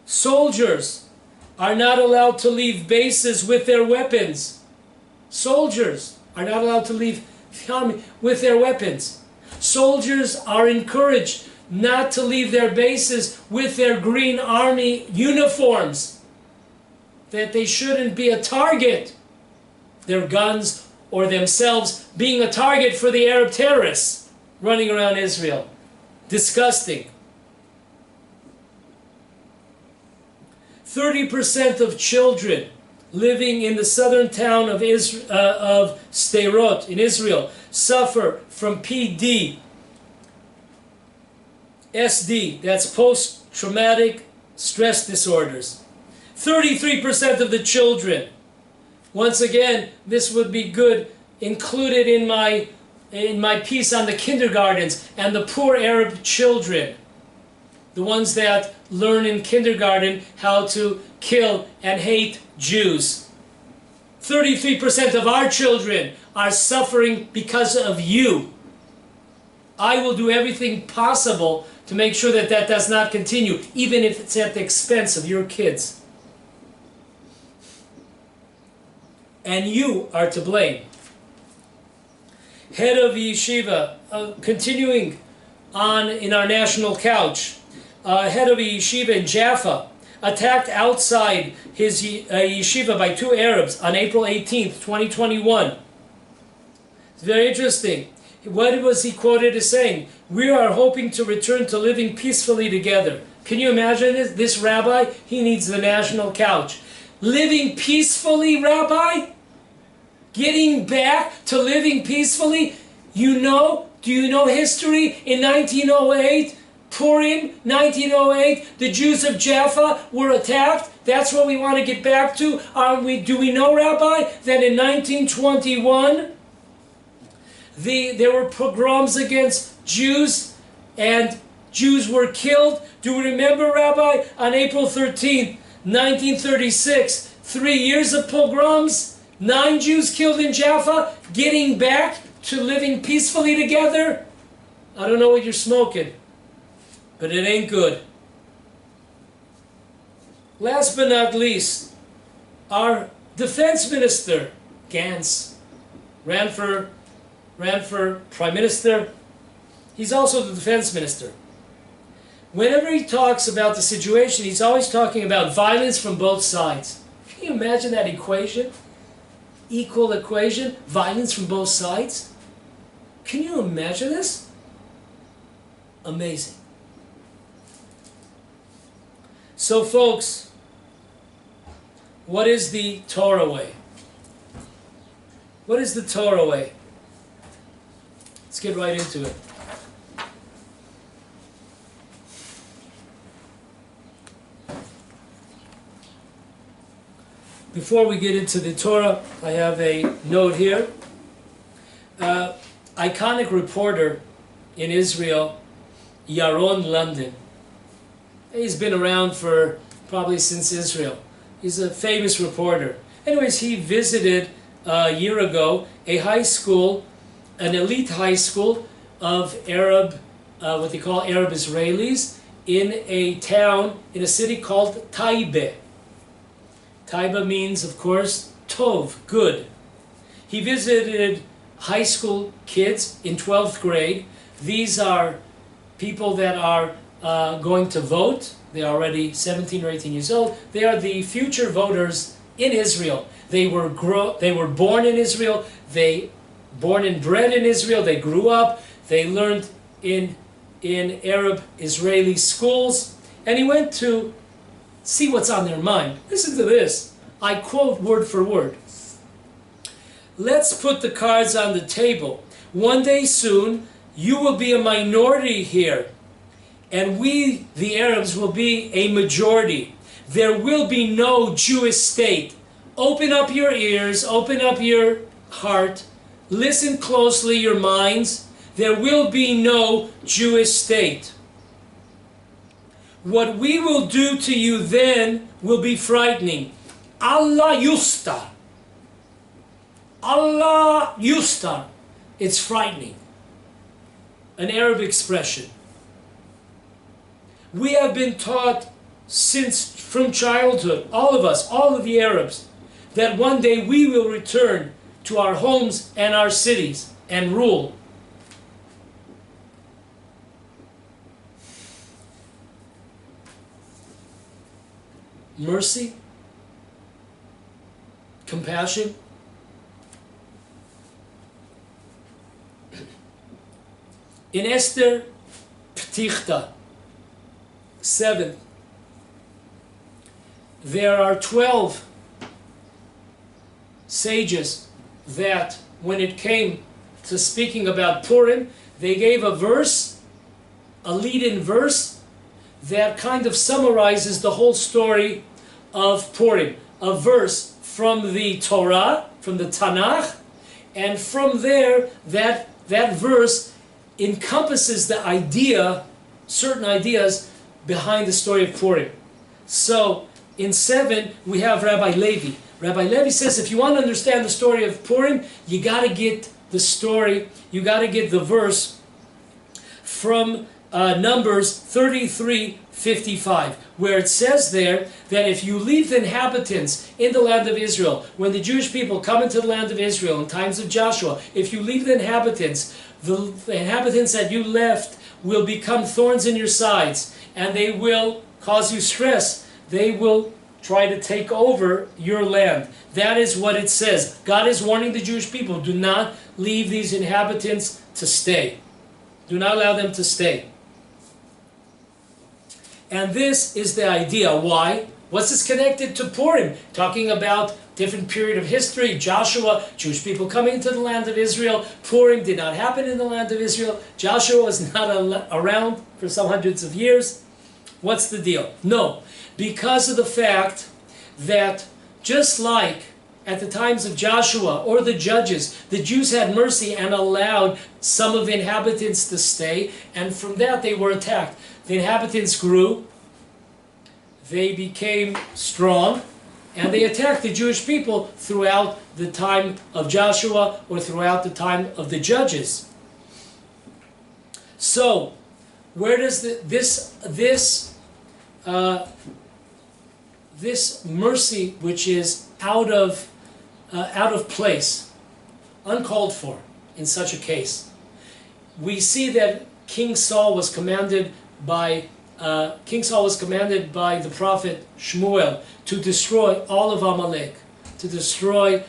Soldiers are not allowed to leave bases with their weapons. Soldiers are not allowed to leave the army with their weapons. Soldiers are encouraged not to leave their bases with their green army uniforms. That they shouldn't be a target. Their guns or themselves being a target for the Arab terrorists running around Israel. Disgusting. 30% of children living in the southern town of Sderot in Israel suffer from PD, SD, that's post-traumatic stress disorders. 33% of the children. Once again, this would be good, included in my piece on the kindergartens and the poor Arab children. The ones that learn in kindergarten how to kill and hate Jews. 33% of our children are suffering because of you. I will do everything possible to make sure that that does not continue, even if it's at the expense of your kids. And you are to blame. head of yeshiva, continuing on in our national couch, head of a yeshiva in Jaffa, attacked outside his yeshiva by 2 Arabs on April 18th, 2021. It's very interesting. What was he quoted as saying? "We are hoping to return to living peacefully together." Can you imagine this? This rabbi, he needs the national couch. Living peacefully, rabbi? Getting back to living peacefully? You know, do you know history? In 1908, Purim, 1908, the Jews of Jaffa were attacked. That's what we want to get back to. Do we know, Rabbi, that in 1921, there were pogroms against Jews and Jews were killed? Do we remember, Rabbi, on April 13th, 1936, 3 years of pogroms, 9 Jews killed in Jaffa, getting back to living peacefully together? I don't know what you're smoking, but it ain't good. Last but not least, our defense minister, Gantz, ran for prime minister. He's also the defense minister. Whenever he talks about the situation, he's always talking about violence from both sides. Can you imagine that equation? Equal equation, violence from both sides? Can you imagine this? Amazing. So folks, what is the Torah way? What is the Torah way? Let's get right into it. Before we get into the Torah, I have a note here. Iconic reporter in Israel, Yaron London. He's been around for probably since Israel. He's a famous reporter. Anyways, he visited a year ago a high school, an elite high school of Arab, what they call Arab Israelis, in a town, in a city called Taibe. Taiba means, of course, Tov, good. He visited high school kids in 12th grade. These are people that are going to vote. They are already 17 or 18 years old. They are the future voters in Israel. They were born in Israel. They born and bred in Israel. They grew up. They learned in Arab Israeli schools. And he went to see what's on their mind. Listen to this. I quote word for word. "Let's put the cards on the table. One day soon, you will be a minority here, and we, the Arabs, will be a majority. There will be no Jewish state. Open up your ears, open up your heart, listen closely, your minds. There will be no Jewish state. What we will do to you then will be frightening. Allah yustar. Allah yustar. It's frightening. An Arab expression. We have been taught from childhood, all of us, all of the Arabs, that one day we will return to our homes and our cities and rule. Mercy, compassion. In Esther Ptichta 7, there are 12 sages that, when it came to speaking about Purim, they gave a verse, a lead-in verse, that kind of summarizes the whole story of Purim. A verse from the Torah, from the Tanakh, and from there, that verse encompasses the idea, certain ideas behind the story of Purim. So, in 7, we have Rabbi Levi. Rabbi Levi says, if you want to understand the story of Purim, you got to get the story, you got to get the verse from Numbers 33:55, where it says there that if you leave the inhabitants in the land of Israel, when the Jewish people come into the land of Israel in times of Joshua, if you leave the inhabitants that you left will become thorns in your sides, and they will cause you stress. They will try to take over your land. That is what it says. God is warning the Jewish people, do not leave these inhabitants to stay. Do not allow them to stay. And this is the idea. Why? What's this connected to Purim? Talking about different period of history. Joshua, Jewish people coming into the land of Israel. Purim did not happen in the land of Israel. Joshua was not around for some hundreds of years. What's the deal? No, because of the fact that just like at the times of Joshua or the judges, the Jews had mercy and allowed some of the inhabitants to stay, and from that they were attacked. The inhabitants grew, they became strong, and they attacked the Jewish people throughout the time of Joshua or throughout the time of the judges. So, where does this mercy, which is out of place, uncalled for in such a case? We see that King Saul was commanded by the prophet Shmuel to destroy all of Amalek, to destroy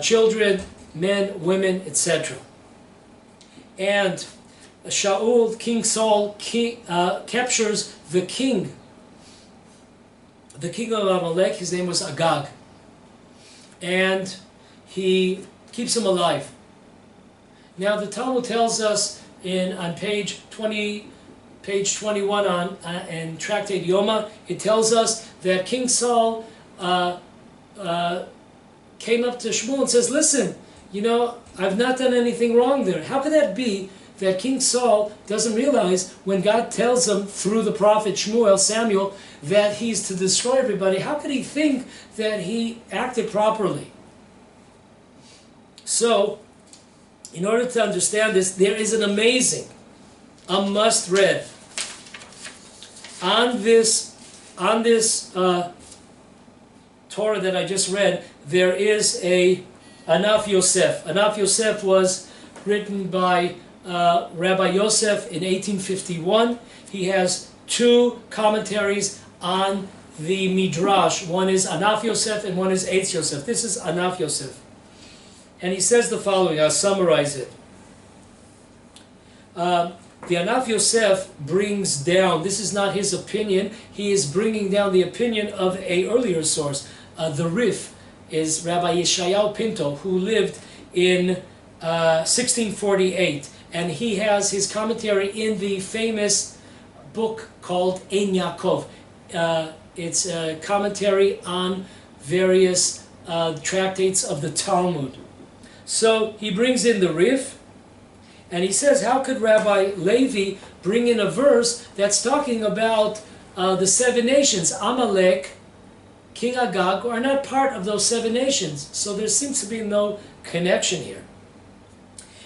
children, men, women, etc. And King Saul captures the king of Amalek. His name was Agag, and he keeps him alive. Now the Talmud tells us on page 21 in Tractate Yoma, it tells us that King Saul came up to Shmuel and says, listen, you know, I've not done anything wrong there. How could that be that King Saul doesn't realize when God tells him through the prophet Samuel, that he's to destroy everybody? How could he think that he acted properly? So, in order to understand this, there is a must-read on this Torah that I just read. There is a Anaf Yosef. Anaf Yosef was written by Rabbi Yosef in 1851. He has two commentaries on the Midrash. One is Anaf Yosef and one is Eitz Yosef. This is Anaf Yosef. And he says the following, I'll summarize it. The Anaf Yosef brings down, this is not his opinion, he is bringing down the opinion of an earlier source. The Rif is Rabbi Yeshayahu Pinto, who lived in 1648. And he has his commentary in the famous book called Ein Yaakov. It's a commentary on various tractates of the Talmud. So he brings in the Rif, and he says, how could Rabbi Levi bring in a verse that's talking about the 7 nations? Amalek, King Agag are not part of those 7 nations. So there seems to be no connection here.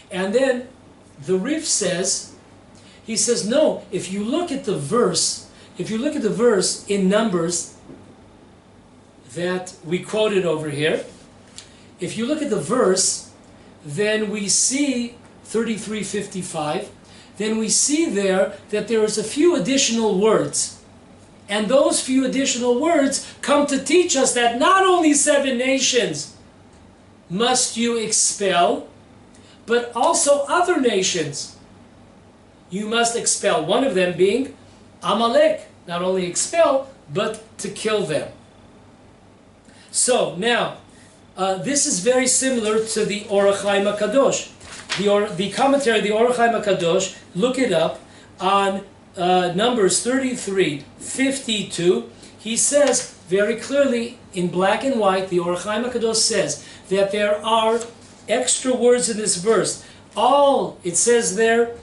And then the Rif says, he says, no, if you look at the verse in Numbers that we quoted over here, if you look at the verse, then we see 33:55, then we see there that there is a few additional words. And those few additional words come to teach us that not only 7 nations must you expel, but also other nations you must expel. One of them being Amalek. Not only expel, but to kill them. So now, this is very similar to the Orach Chaim HaKadosh. The commentary of the Orach Chaim HaKadosh, look it up, on Numbers 33:52, he says very clearly in black and white, the Orach Chaim HaKadosh says that there are extra words in this verse. All, it says there,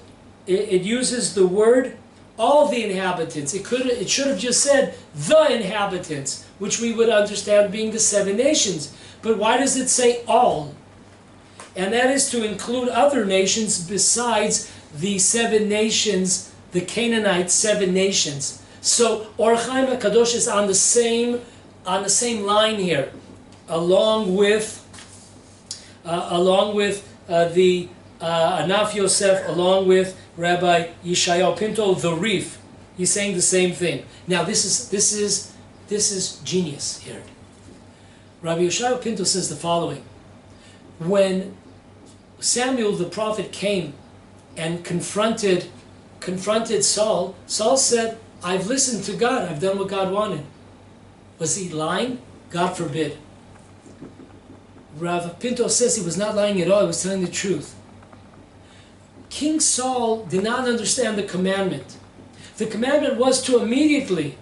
it uses the word all the inhabitants. It should have just said the inhabitants, which we would understand being the 7 nations. But why does it say all? And that is to include other nations besides the 7 nations the Canaanite 7 nations. So Or HaChaim HaKadosh is on the same line here, along with the Anaf Yosef, along with Rabbi Yeshayahu Pinto, the Reef. He's saying the same thing. Now this is genius here. Rabbi Yeshayahu Pinto says the following: when Samuel the prophet came and confronted Saul, Saul said, "I've listened to God, I've done what God wanted." Was he lying? God forbid. Rabbi Pinto says he was not lying at all, he was telling the truth. King Saul did not understand the commandment. The commandment was to immediately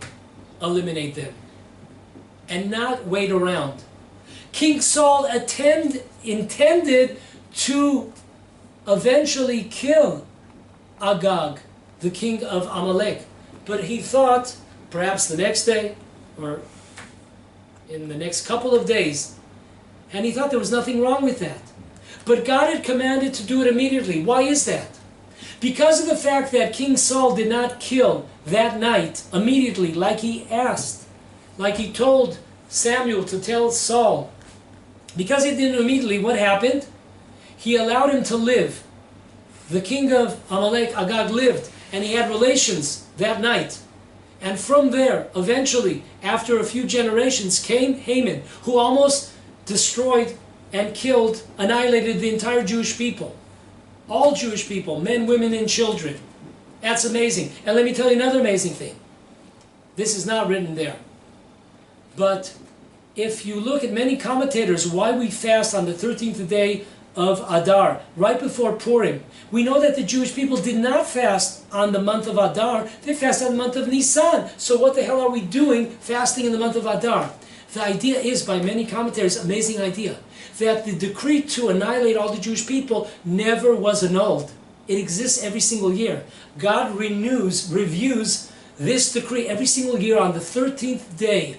eliminate them and not wait around. King Saul intended to eventually kill Agag, the king of Amalek. But he thought, perhaps the next day, or in the next couple of days, and he thought there was nothing wrong with that. But God had commanded to do it immediately. Why is that? Because of the fact that King Saul did not kill that night immediately like he asked, like he told Samuel to tell Saul. Because he didn't immediately, what happened? He allowed him to live. The king of Amalek, Agag, lived, and he had relations that night. And from there, eventually, after a few generations, came Haman, who almost destroyed and killed, annihilated the entire Jewish people. All Jewish people, men, women, and children. That's amazing. And let me tell you another amazing thing. This is not written there. But if you look at many commentators why we fast on the 13th day of Adar, right before Purim, we know that the Jewish people did not fast on the month of Adar, they fasted on the month of Nisan. So what the hell are we doing fasting in the month of Adar? The idea is, by many commentators, amazing idea, that the decree to annihilate all the Jewish people never was annulled. It exists every single year. God reviews this decree every single year on the 13th day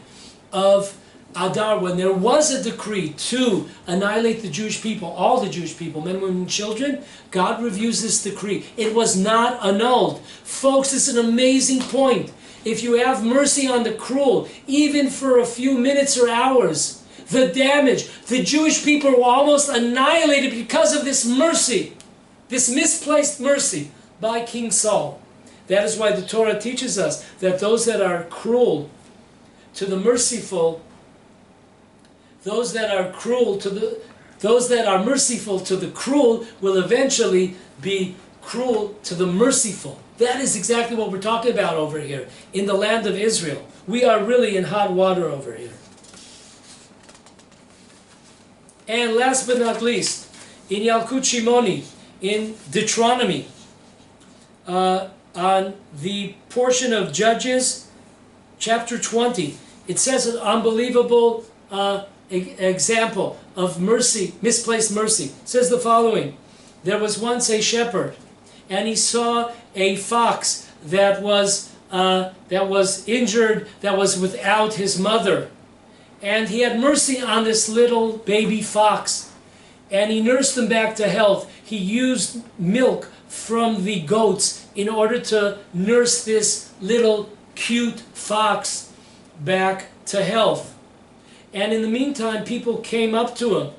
of Adar, when there was a decree to annihilate the Jewish people, all the Jewish people, men, women, and children. God reviews this decree. It was not annulled. Folks, it's an amazing point. If you have mercy on the cruel, even for a few minutes or hours, the damage, the Jewish people were almost annihilated because of this mercy, this misplaced mercy by King Saul. That is why the Torah teaches us that those that are cruel to the merciful, those that are merciful to the cruel will eventually be cruel to the merciful. That is exactly what we're talking about over here in the land of Israel. We are really in hot water over here. And last but not least, in Yalkut Shimoni, in Deuteronomy, on the portion of Judges, chapter 20, it says an unbelievable example of mercy, misplaced mercy. It says the following: there was once a shepherd, and he saw a fox that was injured, that was without his mother. And he had mercy on this little baby fox, and he nursed him back to health. He used milk from the goats in order to nurse this little cute fox back to health. And in the meantime, people came up to him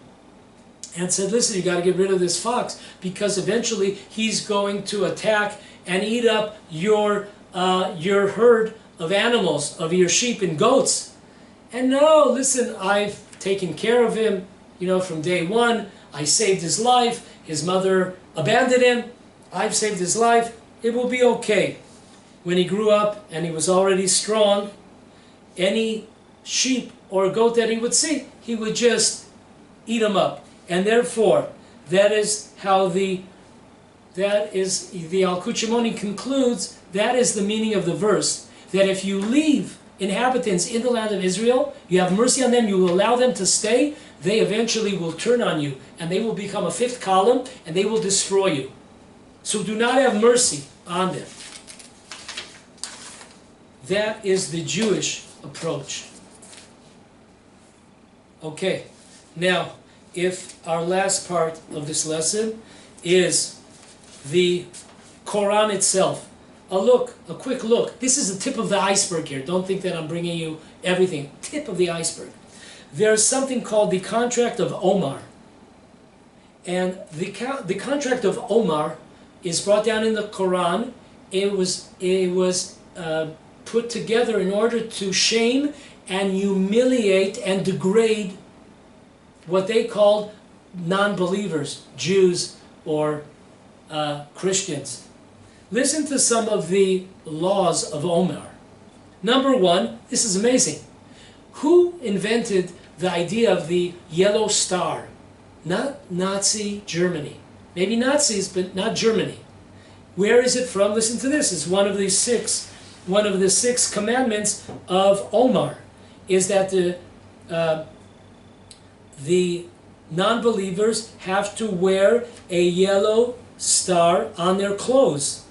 and said, listen, you got to get rid of this fox, because eventually he's going to attack and eat up your herd of animals, of your sheep and goats. And no, listen, I've taken care of him, from day one. I saved his life. His mother abandoned him. I've saved his life. It will be okay. When he grew up and he was already strong, any sheep or goat that he would see, he would just eat them up. And therefore, that is the Yalkut Shimoni concludes, that is the meaning of the verse, that if you leave inhabitants in the land of Israel, you have mercy on them, you will allow them to stay, they eventually will turn on you, and they will become a fifth column, and they will destroy you. So do not have mercy on them. That is the Jewish approach. Okay, now, if our last part of this lesson is the Quran itself, a quick look. This is the tip of the iceberg here. Don't think that I'm bringing you everything. Tip of the iceberg. There's something called the Contract of Omar. And the Contract of Omar is brought down in the Quran. It was put together in order to shame and humiliate and degrade what they called non-believers, Jews or Christians. Listen to some of the laws of Omar. Number one, this is amazing. Who invented the idea of the yellow star? Not Nazi Germany. Maybe Nazis, but not Germany. Where is it from? Listen to this. It's one of the six commandments of Omar, is that the non-believers have to wear a yellow star on their clothes.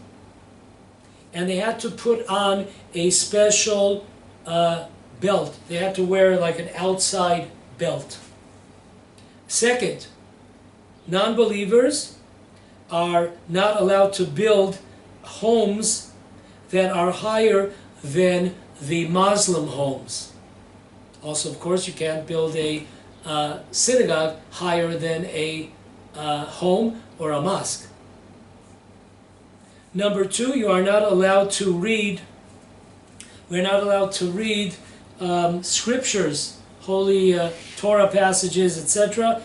And they had to put on a special belt. They had to wear like an outside belt. Second, non-believers are not allowed to build homes that are higher than the Muslim homes. Also, of course, you can't build a synagogue higher than a home or a mosque. Number two, you are not allowed to read. We're not allowed to read scriptures, holy Torah passages, etc.,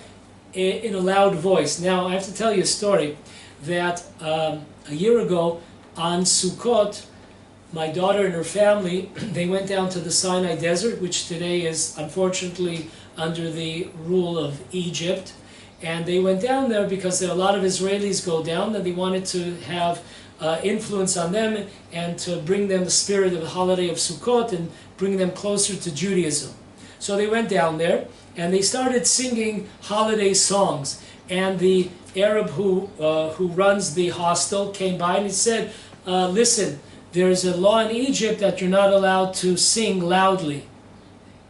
in a loud voice. Now, I have to tell you a story that a year ago on Sukkot, my daughter and her family, they went down to the Sinai Desert, which today is unfortunately under the rule of Egypt. And they went down there because a lot of Israelis go down, and they wanted to have influence on them and to bring them the spirit of the holiday of Sukkot and bring them closer to Judaism. So they went down there and they started singing holiday songs. And the Arab who runs the hostel came by and he said, listen, there's a law in Egypt that you're not allowed to sing loudly.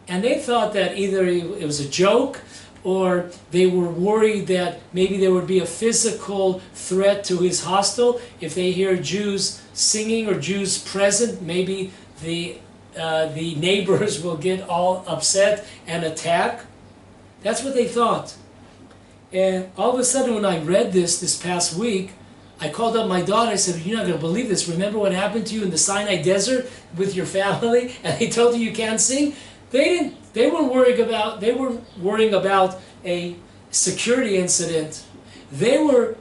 And they thought that either it was a joke, or they were worried that maybe there would be a physical threat to his hostel. If they hear Jews singing or Jews present, maybe the neighbors will get all upset and attack. That's what they thought. And all of a sudden when I read this past week, I called up my daughter. I said, you're not going to believe this. Remember what happened to you in the Sinai Desert with your family? And they told you you can't sing? They weren't worrying about a security incident. They were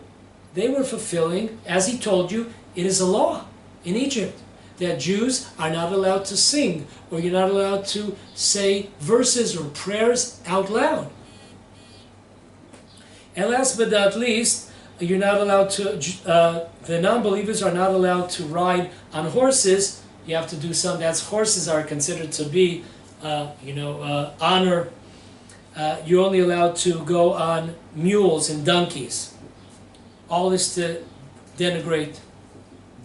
fulfilling, as he told you, it is a law in Egypt that Jews are not allowed to sing, or you're not allowed to say verses or prayers out loud. And last but not least, you're not allowed to, the non-believers are not allowed to ride on horses. You have to do some, horses are considered to be, honor. You're only allowed to go on mules and donkeys. All this to denigrate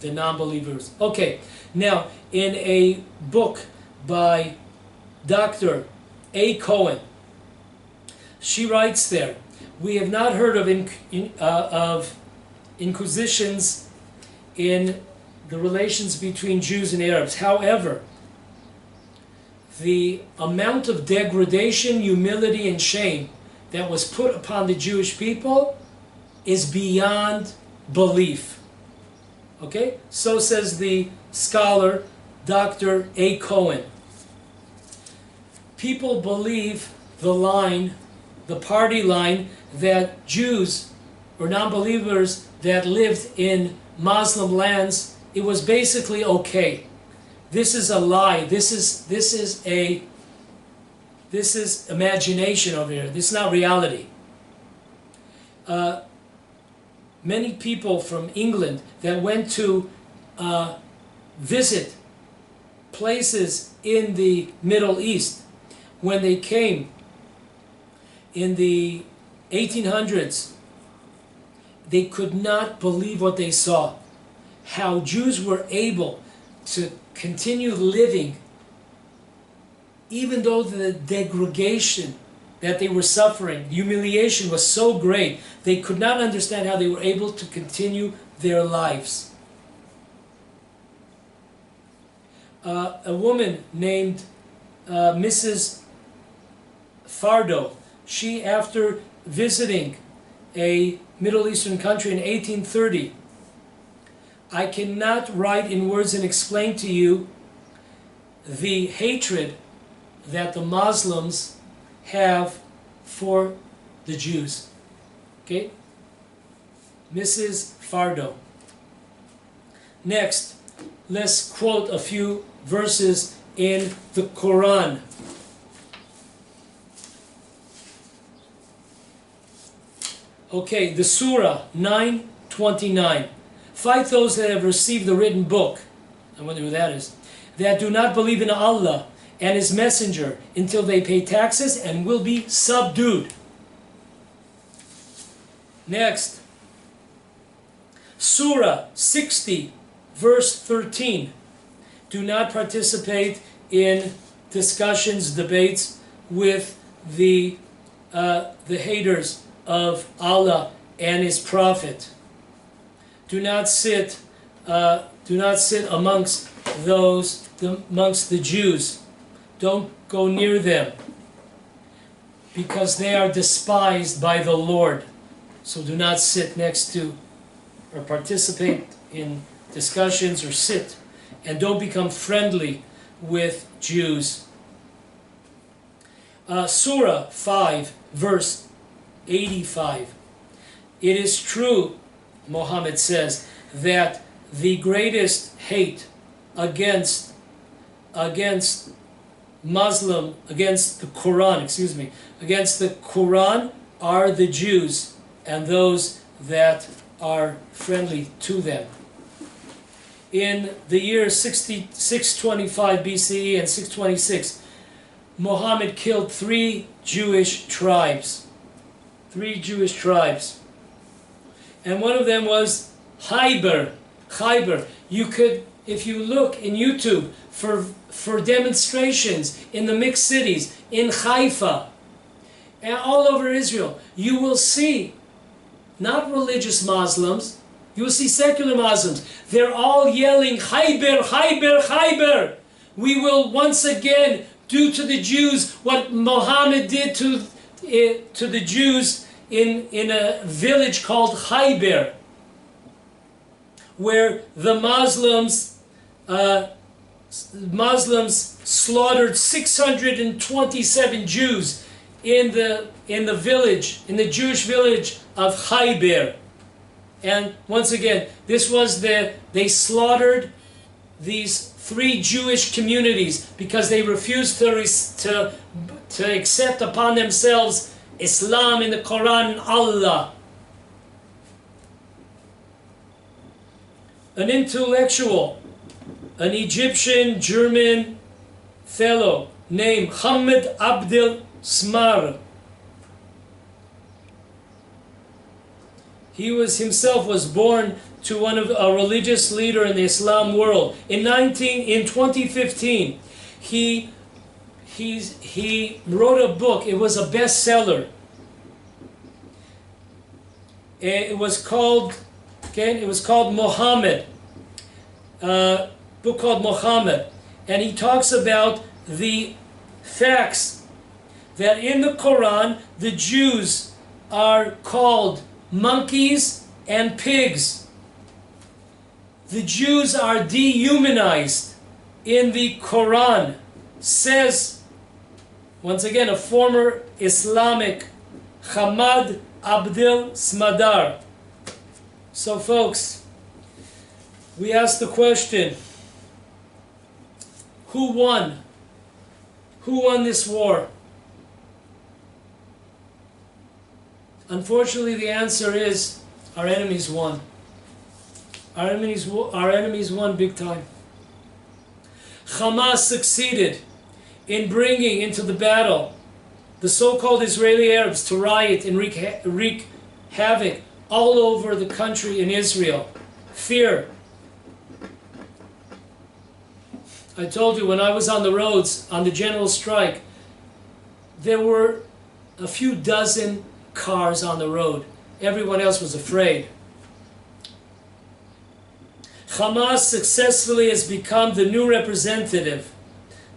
the non-believers. Okay, now in a book by Dr. A. Cohen, she writes there, we have not heard of inquisitions in the relations between Jews and Arabs. However, the amount of degradation, humility, and shame that was put upon the Jewish people is beyond belief. Okay? So says the scholar Dr. A. Cohen. People believe the party line, that Jews or non-believers that lived in Muslim lands, it was basically okay. This is a lie. This is imagination over here. This is not reality. Many people from England that went to visit places in the Middle East, when they came in the 1800s, they could not believe what they saw. How Jews were able to continue living even though the degradation that they were suffering, humiliation was so great, they could not understand how they were able to continue their lives. a woman named Mrs. Fardo. She, after visiting a Middle Eastern country in 1830, I cannot write in words and explain to you the hatred that the Muslims have for the Jews. Okay? Mrs. Fardo. Next, let's quote a few verses in the Quran. Okay, the Surah 9:29. Fight those that have received the written book. I wonder who that is. That do not believe in Allah and His Messenger until they pay taxes and will be subdued. Next, Surah 60, verse 13. Do not participate in discussions, debates with the haters of Allah and His Prophet. Do not sit amongst the Jews. Don't go near them, because they are despised by the Lord. So do not sit next to or participate in discussions or sit, and don't become friendly with Jews. Surah 5, verse 85. It is true, Muhammad says, that the greatest hate against Muslim, against the Quran are the Jews and those that are friendly to them. In the year 625 BCE and 626, Muhammad killed three Jewish tribes. And one of them was Khaybar. You could, if you look in YouTube for demonstrations in the mixed cities, in Haifa, and all over Israel, you will see not religious Muslims, you will see secular Muslims. They're all yelling, Khaybar, Khaybar, Khaybar. We will once again do to the Jews what Muhammad did to the Jews in a village called Khaybar, where the Muslims slaughtered 627 Jews in the village, in the Jewish village of Khaybar. And once again, this was they slaughtered these three Jewish communities because they refused to accept upon themselves Islam in the Quran and Allah. An intellectual, an Egyptian German fellow named Hamid Abdel Smar. He himself was born to a religious leader in the Islam world. In 2015, he wrote a book. It was a bestseller. It was called Muhammad. Book called Muhammad, and he talks about the facts that in the Quran the Jews are called monkeys and pigs. The Jews are dehumanized in the Quran, says once again a former Islamic, Hamad Abdel Smadar. So folks, we ask the question, who won? Who won this war? Unfortunately, the answer is our enemies won. Our enemies won big time. Hamas succeeded in bringing into the battle the so-called Israeli Arabs to riot and wreak havoc all over the country in Israel. Fear. I told you when I was on the roads on the general strike, there were a few dozen cars on the road. Everyone else was afraid. Hamas successfully has become the new representative,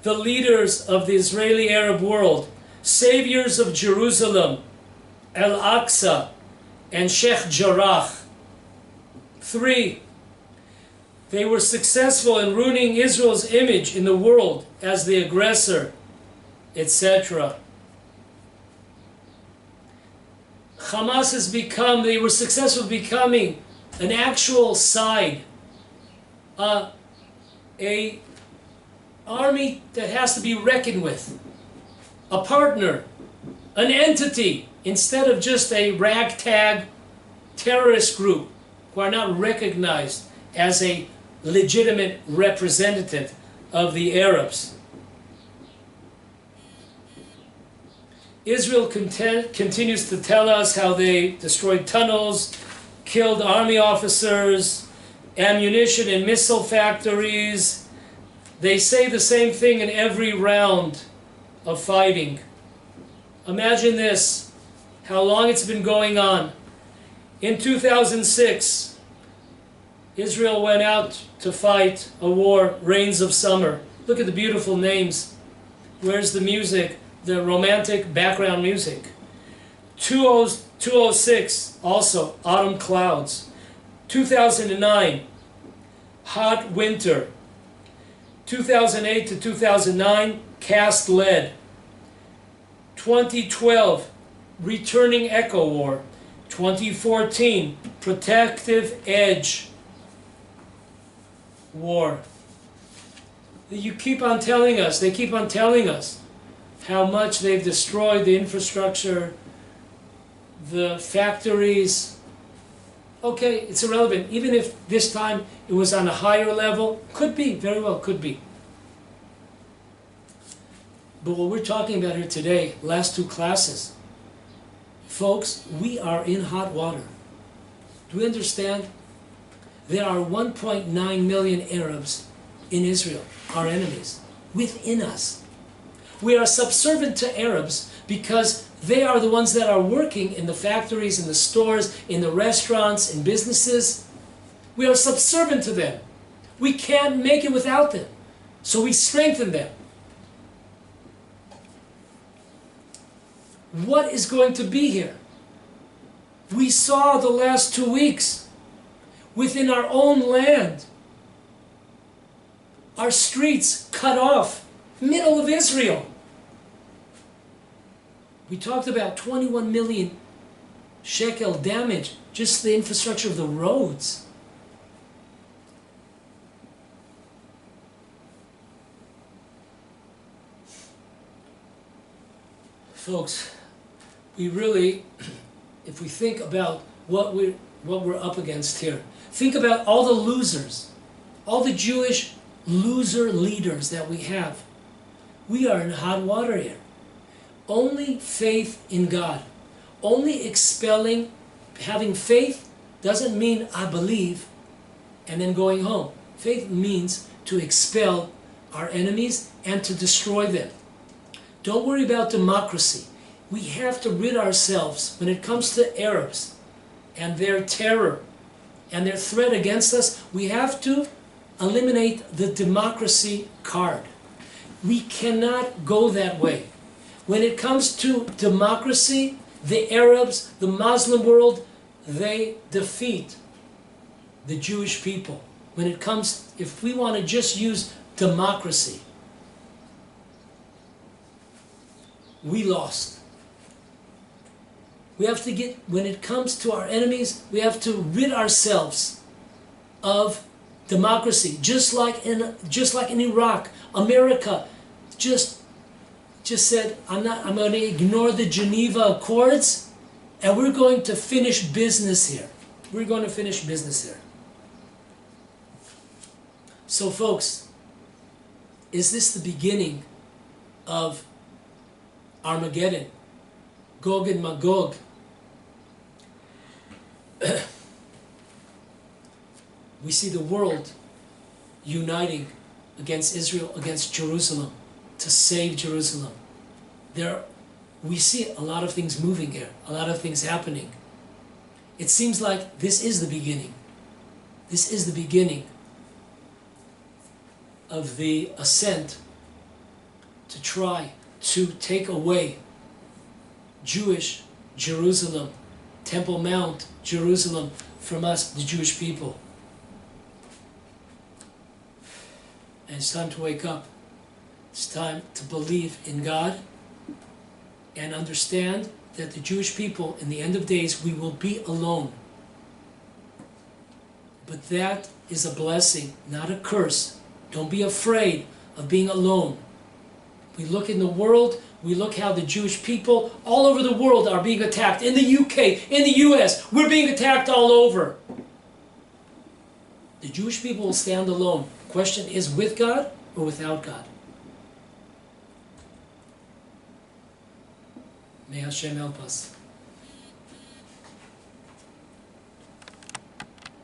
the leaders of the Israeli Arab world, saviors of Jerusalem, Al-Aqsa, and Sheikh Jarrah. 3. They were successful in ruining Israel's image in the world as the aggressor, etc. Hamas has become, they were successful becoming an actual side, a army that has to be reckoned with, a partner, an entity, instead of just a ragtag terrorist group who are not recognized as a legitimate representative of the Arabs. Israel continues to tell us how they destroyed tunnels, killed army officers, ammunition and missile factories. They say the same thing in every round of fighting. Imagine this, how long it's been going on. In 2006, Israel went out to fight a war, Rains of Summer. Look at the beautiful names. Where's the music? The romantic background music. 2006, also Autumn Clouds. 2009, Hot Winter. 2008 to 2009, Cast Lead. 2012, Returning Echo War. 2014, Protective Edge War. You keep on telling us, they keep on telling us how much they've destroyed the infrastructure, the factories. Okay, it's irrelevant. Even if this time it was on a higher level, could be, very well could be. But what we're talking about here today, last two classes, folks, we are in hot water. Do we understand? There are 1.9 million Arabs in Israel, our enemies, within us. We are subservient to Arabs because they are the ones that are working in the factories, in the stores, in the restaurants, in businesses. We are subservient to them. We can't make it without them. So we strengthen them. What is going to be here? We saw the last 2 weeks within our own land, our streets cut off, middle of Israel. We talked about 21 million shekel damage, just the infrastructure of the roads. Folks, we really, if we think about what we're up against here, think about all the losers, all the Jewish loser leaders that we have. We are in hot water here. Only faith in God, only expelling, having faith doesn't mean I believe and then going home. Faith means to expel our enemies and to destroy them. Don't worry about democracy. We have to rid ourselves, when it comes to Arabs and their terror and their threat against us, we have to eliminate the democracy card. We cannot go that way. When it comes to democracy, the Arabs, the Muslim world, they defeat the Jewish people. When it comes, if we want to just use democracy, we lost. We have to get, when it comes to our enemies, we have to rid ourselves of democracy. Just like in Iraq, America just said, I'm going to ignore the Geneva Accords, and we're going to finish business here. We're going to finish business here. So folks, is this the beginning of Armageddon? Gog and Magog? We see the world uniting against Israel, against Jerusalem, to save Jerusalem. We see a lot of things moving here, a lot of things happening. It seems like this is the beginning. This is the beginning of the ascent to try to take away Jewish Jerusalem, Temple Mount, Jerusalem, from us, the Jewish people. And it's time to wake up. It's time to believe in God and understand that the Jewish people, in the end of days, we will be alone. But that is a blessing, not a curse. Don't be afraid of being alone. We look in the world, we look how the Jewish people all over the world are being attacked. In the UK, in the US, we're being attacked all over. The Jewish people will stand alone. The question is, with God or without God? May Hashem help us.